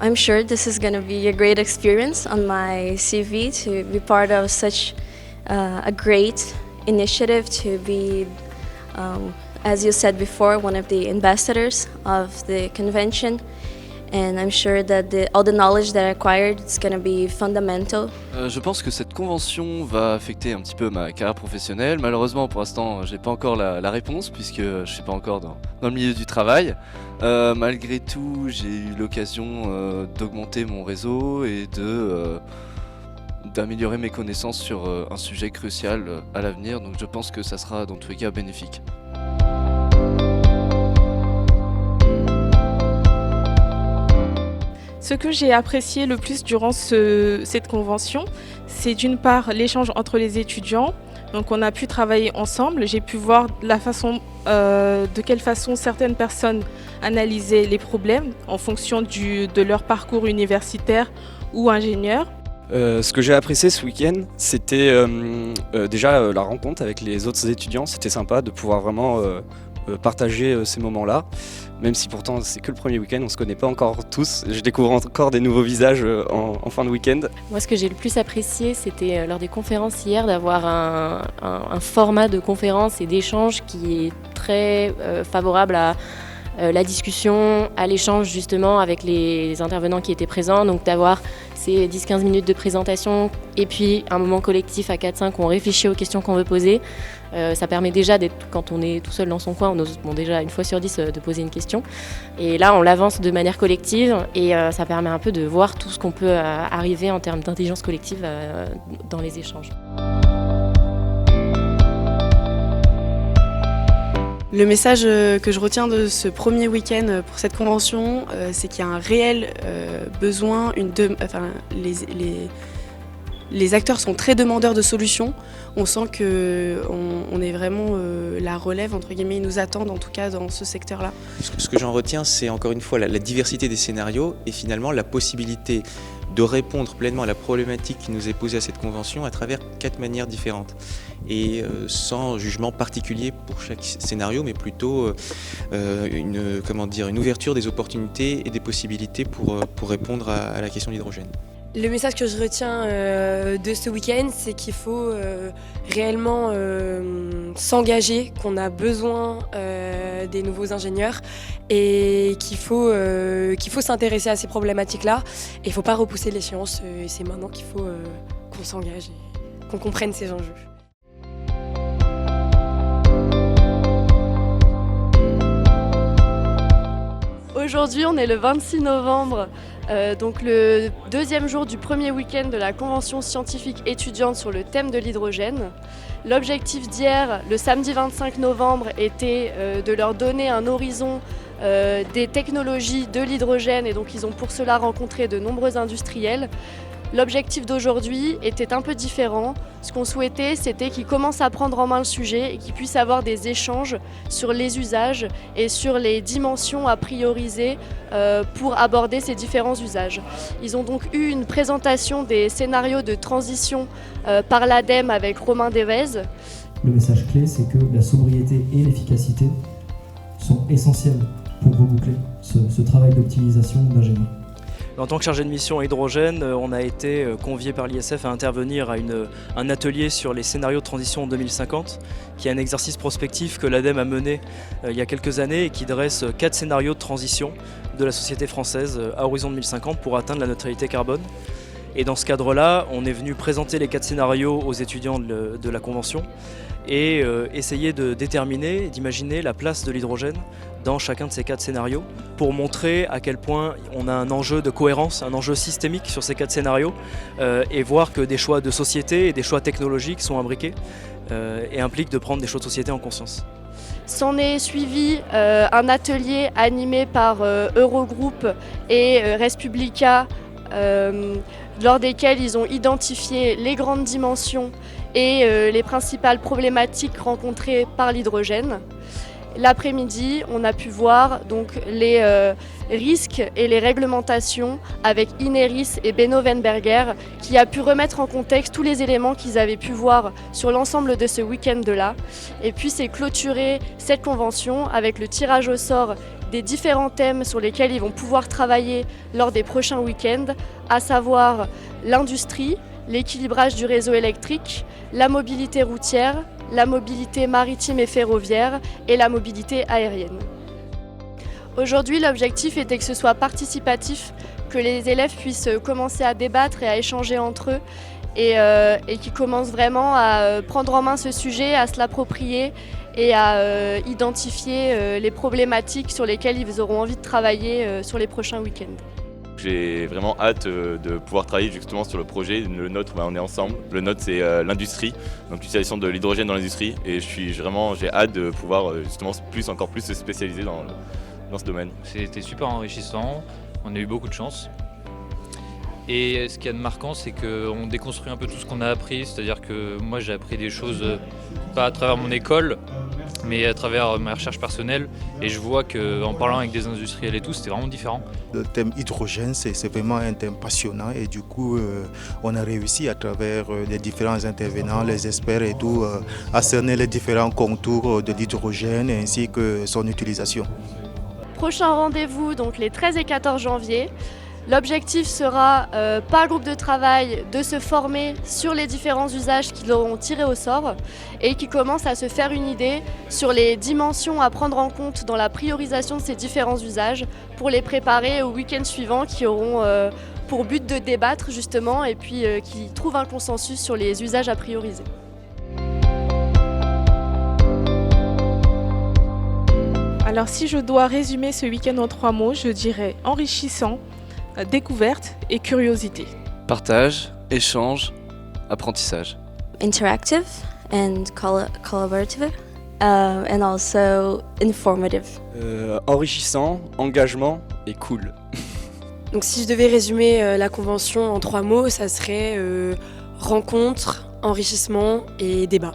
I'm sure this is going to be a great experience on my CV to be part of such a great initiative, to be, as you said before, one of the ambassadors of the convention. And I'm sure that all the knowledge that I acquired is going to be fundamental. Je pense que cette convention va affecter un petit peu ma carrière professionnelle. Malheureusement, pour l'instant, j'ai pas encore la réponse puisque je suis pas encore dans le milieu du travail. Malgré tout, j'ai eu l'occasion d'augmenter mon réseau et d'améliorer mes connaissances sur un sujet crucial à l'avenir. Donc je pense que ça sera dans tous les cas bénéfique. Ce que j'ai apprécié le plus durant cette convention, c'est d'une part l'échange entre les étudiants. Donc on a pu travailler ensemble, j'ai pu voir de quelle façon certaines personnes analysaient les problèmes en fonction de leur parcours universitaire ou ingénieur. Ce que j'ai apprécié ce week-end, c'était déjà la rencontre avec les autres étudiants. C'était sympa de pouvoir vraiment partager ces moments-là. Même si pourtant c'est que le premier week-end, on ne se connaît pas encore tous. Je découvre encore des nouveaux visages en fin de week-end. Moi, ce que j'ai le plus apprécié, c'était lors des conférences hier, d'avoir un format de conférence et d'échange qui est très favorable à la discussion, à l'échange justement avec les intervenants qui étaient présents. Donc d'avoir ces 10-15 minutes de présentation et puis un moment collectif à 4-5 où on réfléchit aux questions qu'on veut poser. Ça permet déjà d'être, quand on est tout seul dans son coin, on ose déjà une fois sur 10 de poser une question. Et là, on l'avance de manière collective et ça permet un peu de voir tout ce qu'on peut arriver en termes d'intelligence collective dans les échanges. Le message que je retiens de ce premier week-end pour cette convention, c'est qu'il y a un réel besoin, les acteurs sont très demandeurs de solutions. On sent qu'on est vraiment la relève, entre guillemets, ils nous attendent en tout cas dans ce secteur-là. Ce que j'en retiens, c'est encore une fois la diversité des scénarios et finalement la possibilité de répondre pleinement à la problématique qui nous est posée à cette convention à travers 4 manières différentes. Et sans jugement particulier pour chaque scénario, mais plutôt une ouverture des opportunités et des possibilités pour répondre à la question de l'hydrogène. Le message que je retiens de ce week-end, c'est qu'il faut réellement s'engager, qu'on a besoin des nouveaux ingénieurs et qu'il faut s'intéresser à ces problématiques-là. Et il ne faut pas repousser l'échéance, et c'est maintenant qu'il faut qu'on s'engage et qu'on comprenne ces enjeux. Aujourd'hui, on est le 26 novembre, donc le deuxième jour du premier week-end de la convention scientifique étudiante sur le thème de l'hydrogène. L'objectif d'hier, le samedi 25 novembre, était de leur donner un horizon des technologies de l'hydrogène et donc ils ont pour cela rencontré de nombreux industriels. L'objectif d'aujourd'hui était un peu différent. Ce qu'on souhaitait, c'était qu'ils commencent à prendre en main le sujet et qu'ils puissent avoir des échanges sur les usages et sur les dimensions à prioriser pour aborder ces différents usages. Ils ont donc eu une présentation des scénarios de transition par l'ADEME avec Romain Devez. Le message clé, c'est que la sobriété et l'efficacité sont essentielles pour reboucler ce travail d'optimisation d'ingénieur. En tant que chargé de mission hydrogène, on a été convié par l'IESF à intervenir à un atelier sur les scénarios de transition en 2050, qui est un exercice prospectif que l'ADEME a mené il y a quelques années et qui dresse 4 scénarios de transition de la société française à horizon 2050 pour atteindre la neutralité carbone. Et dans ce cadre-là, on est venu présenter les 4 scénarios aux étudiants de la convention et essayer de déterminer, d'imaginer la place de l'hydrogène dans chacun de ces 4 scénarios pour montrer à quel point on a un enjeu de cohérence, un enjeu systémique sur ces 4 scénarios et voir que des choix de société et des choix technologiques sont imbriqués et impliquent de prendre des choix de société en conscience. S'en est suivi un atelier animé par Eurogroupe et Respublica lors desquels ils ont identifié les grandes dimensions et les principales problématiques rencontrées par l'hydrogène. L'après-midi, on a pu voir donc les risques et les réglementations avec Ineris et Benno Weinberger qui a pu remettre en contexte tous les éléments qu'ils avaient pu voir sur l'ensemble de ce week-end-là. Et puis c'est clôturé cette convention avec le tirage au sort des différents thèmes sur lesquels ils vont pouvoir travailler lors des prochains week-ends, à savoir l'industrie, l'équilibrage du réseau électrique, la mobilité routière, la mobilité maritime et ferroviaire et la mobilité aérienne. Aujourd'hui, l'objectif était que ce soit participatif, que les élèves puissent commencer à débattre et à échanger entre eux et qu'ils commencent vraiment à prendre en main ce sujet, à se l'approprier et à identifier les problématiques sur lesquelles ils auront envie de travailler sur les prochains week-ends. J'ai vraiment hâte de pouvoir travailler justement sur le projet. Le nôtre, on est ensemble. Le nôtre, c'est l'industrie, donc l'utilisation de l'hydrogène dans l'industrie. Et j'ai hâte de pouvoir justement encore plus se spécialiser dans ce domaine. C'était super enrichissant, on a eu beaucoup de chance. Et ce qu'il y a de marquant, c'est qu'on déconstruit un peu tout ce qu'on a appris. C'est-à-dire que moi, j'ai appris des choses, pas à travers mon école, mais à travers ma recherche personnelle. Et je vois qu'en parlant avec des industriels et tout, c'était vraiment différent. Le thème hydrogène, c'est vraiment un thème passionnant. Et du coup, on a réussi à travers les différents intervenants, les experts et tout, à cerner les différents contours de l'hydrogène ainsi que son utilisation. Prochain rendez-vous, donc les 13 et 14 janvier. L'objectif sera, par groupe de travail, de se former sur les différents usages qu'ils auront tirés au sort et qui commencent à se faire une idée sur les dimensions à prendre en compte dans la priorisation de ces différents usages pour les préparer au week-end suivant qui auront pour but de débattre justement et puis qui trouvent un consensus sur les usages à prioriser. Alors si je dois résumer ce week-end en 3 mots, je dirais enrichissant, découverte et curiosité. Partage, échange, apprentissage. Interactive and collaborative and also informative. Enrichissant, engagement et cool. Donc si je devais résumer la convention en 3 mots, ça serait rencontre, enrichissement et débat.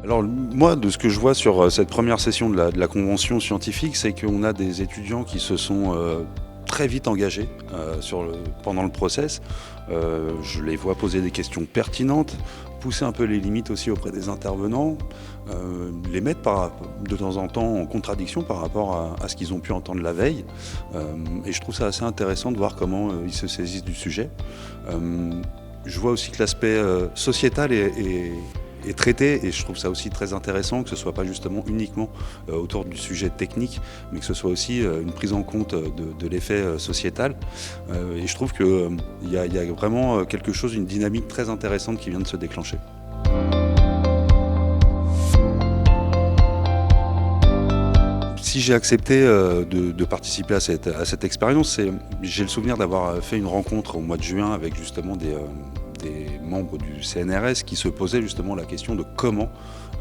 Alors moi, de ce que je vois sur cette première session de la convention scientifique, c'est qu'on a des étudiants qui se sont très vite engagés pendant le process. Je les vois poser des questions pertinentes, pousser un peu les limites aussi auprès des intervenants, les mettre de temps en temps en contradiction par rapport à ce qu'ils ont pu entendre la veille. Et je trouve ça assez intéressant de voir comment ils se saisissent du sujet. Je vois aussi que l'aspect sociétal est traité, et je trouve ça aussi très intéressant que ce ne soit pas justement uniquement autour du sujet technique, mais que ce soit aussi une prise en compte de l'effet sociétal. Et je trouve qu'il y a vraiment quelque chose, une dynamique très intéressante qui vient de se déclencher. Si j'ai accepté de participer à cette expérience, j'ai le souvenir d'avoir fait une rencontre au mois de juin avec justement des membres du CNRS qui se posaient justement la question de comment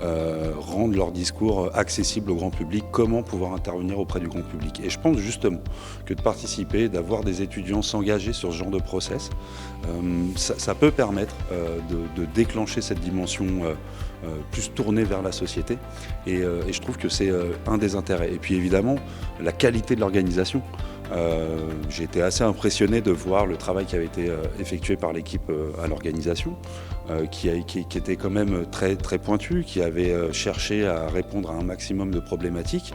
rendre leur discours accessible au grand public, comment pouvoir intervenir auprès du grand public. Et je pense justement que de participer, d'avoir des étudiants s'engager sur ce genre de process, ça peut permettre de déclencher cette dimension plus tournée vers la société. Et je trouve que c'est un des intérêts. Et puis évidemment, la qualité de l'organisation. J'ai été assez impressionné de voir le travail qui avait été effectué par l'équipe à l'organisation, qui était quand même très, très pointu, qui avait cherché à répondre à un maximum de problématiques,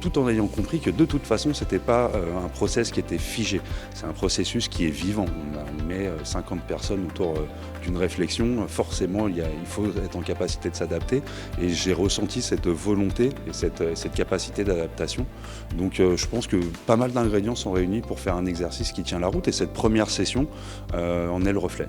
tout en ayant compris que de toute façon, ce n'était pas un process qui était figé. C'est un processus qui est vivant. On met 50 personnes autour d'une réflexion. Forcément, il faut être en capacité de s'adapter. Et j'ai ressenti cette volonté et cette capacité d'adaptation. Donc je pense que pas mal d'ingrédients sont réunis pour faire un exercice qui tient la route. Et cette première session en est le reflet.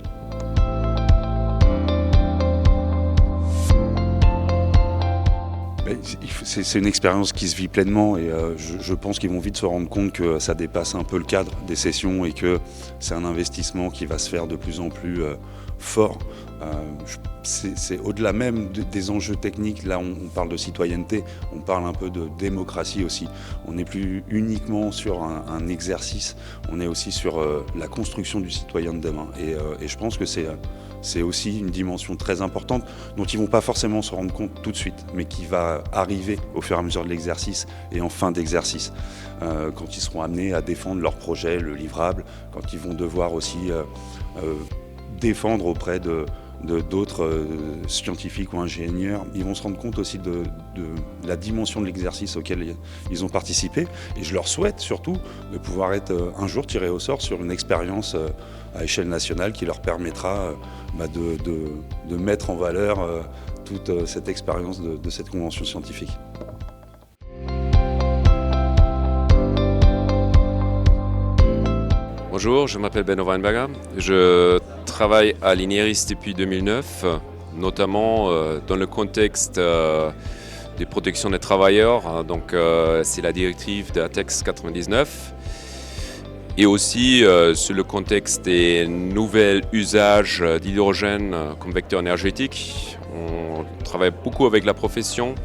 C'est une expérience qui se vit pleinement et je pense qu'ils vont vite se rendre compte que ça dépasse un peu le cadre des sessions et que c'est un investissement qui va se faire de plus en plus fort. C'est au-delà même des enjeux techniques, là on parle de citoyenneté, on parle un peu de démocratie aussi. On n'est plus uniquement sur un exercice, on est aussi sur la construction du citoyen de demain. Et je pense que c'est aussi une dimension très importante dont ils ne vont pas forcément se rendre compte tout de suite, mais qui va arriver au fur et à mesure de l'exercice et en fin d'exercice, quand ils seront amenés à défendre leur projet, le livrable, quand ils vont devoir aussi défendre auprès d'autres scientifiques ou ingénieurs, ils vont se rendre compte aussi de la dimension de l'exercice auquel ils ont participé. Et je leur souhaite surtout de pouvoir être un jour tirés au sort sur une expérience à échelle nationale qui leur permettra de mettre en valeur toute cette expérience de cette convention scientifique. Bonjour, je m'appelle Beno Weinberger. Je travaille à l'INERIS depuis 2009, notamment dans le contexte des protections des travailleurs. Donc, c'est la directive de la TEX 99. Et aussi sur le contexte des nouveaux usages d'hydrogène comme vecteur énergétique. On travaille beaucoup avec la profession.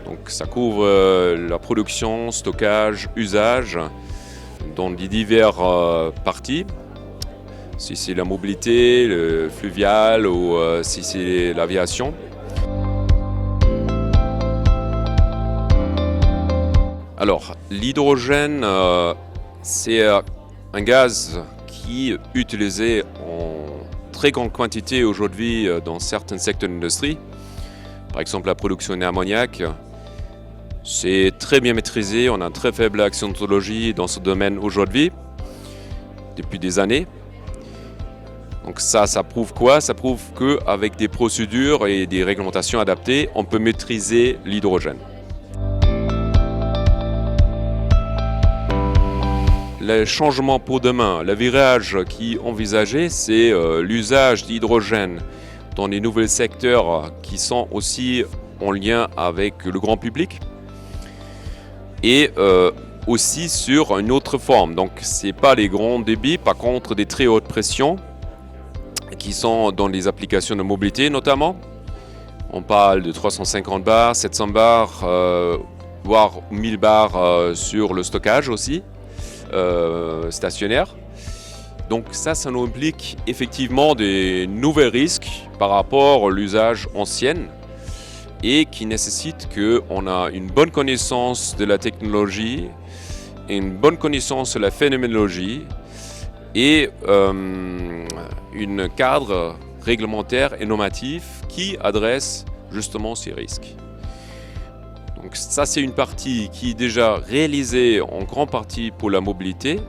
Donc, ça couvre la production, stockage, usage, dans les diverses parties, si c'est la mobilité, le fluvial ou si c'est l'aviation. Alors, l'hydrogène, c'est un gaz qui est utilisé en très grande quantité aujourd'hui dans certains secteurs de l'industrie. Par exemple, la production d'ammoniac. C'est très bien maîtrisé, on a une très faible accidentologie dans ce domaine aujourd'hui, depuis des années. Donc ça prouve quoi? Ça prouve qu'avec des procédures et des réglementations adaptées, on peut maîtriser l'hydrogène. Le changement pour demain, le virage qui est envisagé, c'est l'usage d'hydrogène dans les nouveaux secteurs qui sont aussi en lien avec le grand public. Et aussi sur une autre forme. Donc ce n'est pas les grands débits, par contre des très hautes pressions qui sont dans les applications de mobilité notamment. On parle de 350 bars, 700 bars, voire 1000 bars sur le stockage aussi, stationnaire. Donc ça nous implique effectivement des nouveaux risques par rapport à l'usage ancien, et qui nécessite qu'on a une bonne connaissance de la technologie, et une bonne connaissance de la phénoménologie et un cadre réglementaire et normatif qui adresse justement ces risques. Donc ça, c'est une partie qui est déjà réalisée en grande partie pour la mobilité.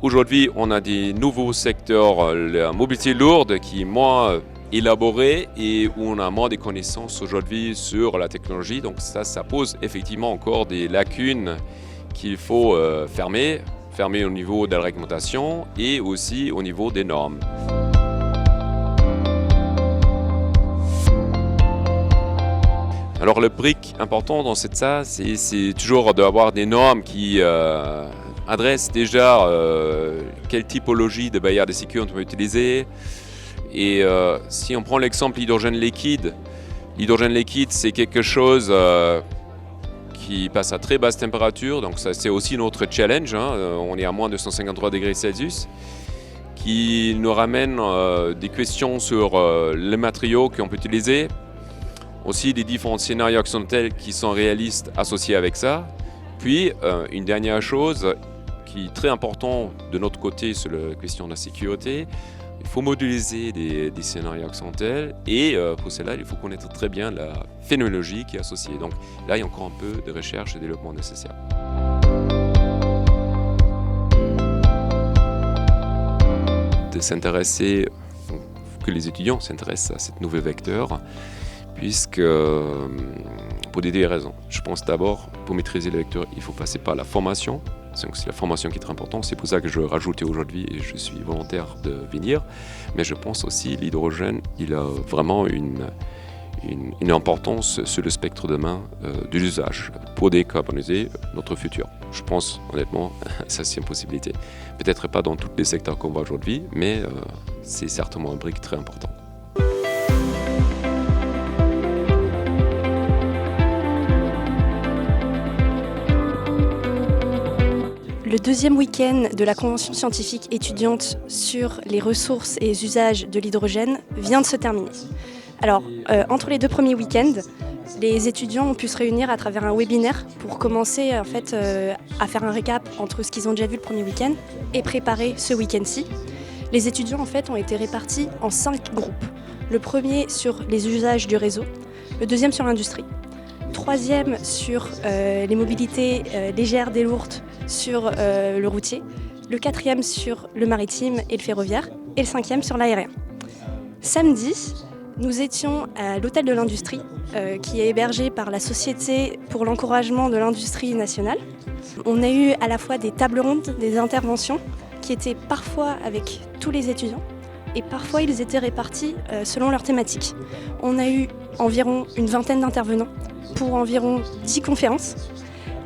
Aujourd'hui, on a des nouveaux secteurs, la mobilité lourde qui est moins élaboré et où on a moins de connaissances aujourd'hui sur la technologie. Donc ça pose effectivement encore des lacunes qu'il faut fermer au niveau de la réglementation et aussi au niveau des normes. Alors le brick important dans ça, c'est toujours d'avoir des normes qui adressent déjà quelle typologie de barrières de sécurité on peut utiliser. Et si on prend l'exemple l'hydrogène liquide c'est quelque chose qui passe à très basse température, donc ça c'est aussi notre challenge, on est à moins de 153 degrés Celsius, qui nous ramène des questions sur les matériaux qu'on peut utiliser, aussi des différents scénarios accidentels qui sont réalistes associés avec ça. Puis une dernière chose qui est très importante de notre côté sur la question de la sécurité, il faut modéliser des scénarios accidentels et pour cela, il faut connaître très bien la phénoménologie qui est associée. Donc là, il y a encore un peu de recherche et de développement nécessaire. De s'intéresser, que les étudiants s'intéressent à cette nouvel vecteur, puisque pour des raisons. Je pense d'abord, pour maîtriser le vecteur, il faut passer par la formation. Donc c'est la formation qui est très importante, c'est pour ça que je rajoutais aujourd'hui et je suis volontaire de venir. Mais je pense aussi que l'hydrogène, il a vraiment une importance sur le spectre demain de l'usage pour décarboniser notre futur. Je pense honnêtement, ça c'est une possibilité. Peut-être pas dans tous les secteurs qu'on voit aujourd'hui, mais c'est certainement un brique très important. Le deuxième week-end de la convention scientifique étudiante sur les ressources et les usages de l'hydrogène vient de se terminer. Alors, entre les deux premiers week-ends, les étudiants ont pu se réunir à travers un webinaire pour commencer en fait, à faire un récap entre ce qu'ils ont déjà vu le premier week-end et préparer ce week-end-ci. Les étudiants en fait ont été répartis en 5 groupes. Le premier sur les usages du réseau, le deuxième sur l'industrie, troisième sur les mobilités légères et lourdes sur le routier, le quatrième sur le maritime et le ferroviaire, et le cinquième sur l'aérien. Samedi, nous étions à l'hôtel de l'industrie, qui est hébergé par la Société pour l'encouragement de l'industrie nationale. On a eu à la fois des tables rondes, des interventions, qui étaient parfois avec tous les étudiants, et parfois ils étaient répartis selon leur thématique. On a eu environ une vingtaine d'intervenants pour environ 10 conférences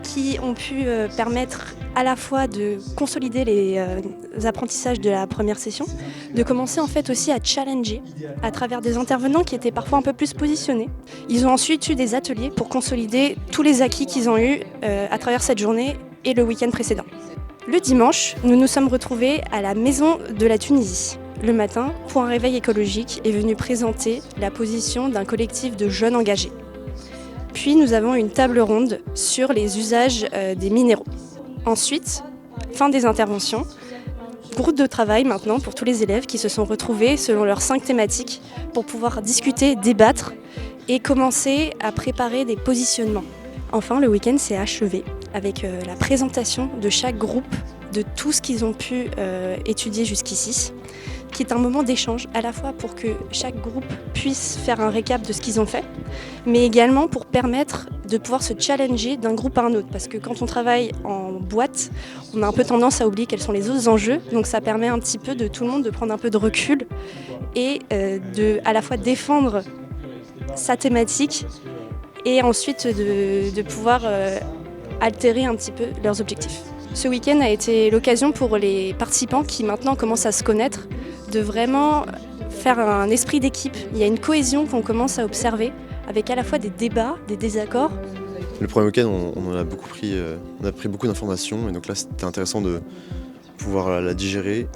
qui ont pu permettre à la fois de consolider les apprentissages de la première session, de commencer en fait aussi à challenger à travers des intervenants qui étaient parfois un peu plus positionnés. Ils ont ensuite eu des ateliers pour consolider tous les acquis qu'ils ont eus à travers cette journée et le week-end précédent. Le dimanche, nous nous sommes retrouvés à la Maison de la Tunisie. Le matin, pour un réveil écologique, est venu présenter la position d'un collectif de jeunes engagés. Puis nous avons une table ronde sur les usages des minéraux. Ensuite, fin des interventions, groupe de travail maintenant pour tous les élèves qui se sont retrouvés selon leurs 5 thématiques pour pouvoir discuter, débattre et commencer à préparer des positionnements. Enfin, le week-end s'est achevé avec la présentation de chaque groupe de tout ce qu'ils ont pu étudier jusqu'ici, qui est un moment d'échange à la fois pour que chaque groupe puisse faire un récap de ce qu'ils ont fait, mais également pour permettre de pouvoir se challenger d'un groupe à un autre. Parce que quand on travaille en boîte, on a un peu tendance à oublier quels sont les autres enjeux, donc ça permet un petit peu de tout le monde de prendre un peu de recul et de à la fois défendre sa thématique et ensuite de pouvoir altérer un petit peu leurs objectifs. Ce week-end a été l'occasion pour les participants qui maintenant commencent à se connaître de vraiment faire un esprit d'équipe. Il y a une cohésion qu'on commence à observer avec à la fois des débats, des désaccords. Le premier week-end, on en a beaucoup pris, on a pris beaucoup d'informations et donc là c'était intéressant de pouvoir la digérer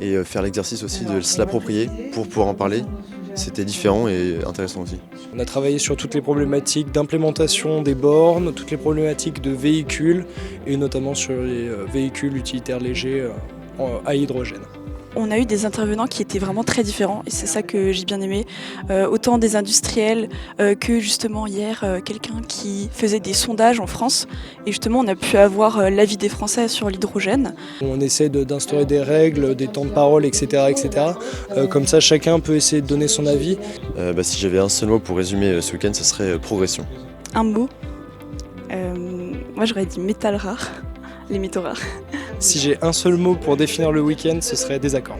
et faire l'exercice aussi de se l'approprier pour pouvoir en parler. C'était différent et intéressant aussi. On a travaillé sur toutes les problématiques d'implémentation des bornes, toutes les problématiques de véhicules et notamment sur les véhicules utilitaires légers à hydrogène. On a eu des intervenants qui étaient vraiment très différents et c'est ça que j'ai bien aimé. Autant des industriels que justement hier quelqu'un qui faisait des sondages en France et justement on a pu avoir l'avis des Français sur l'hydrogène. On essaie d'instaurer des règles, des temps de parole, etc. Comme ça chacun peut essayer de donner son avis. Si j'avais un seul mot pour résumer ce week-end, ce serait progression. Un mot, moi j'aurais dit métal rare, les métaux rares. Si j'ai un seul mot pour définir le week-end, ce serait désaccord.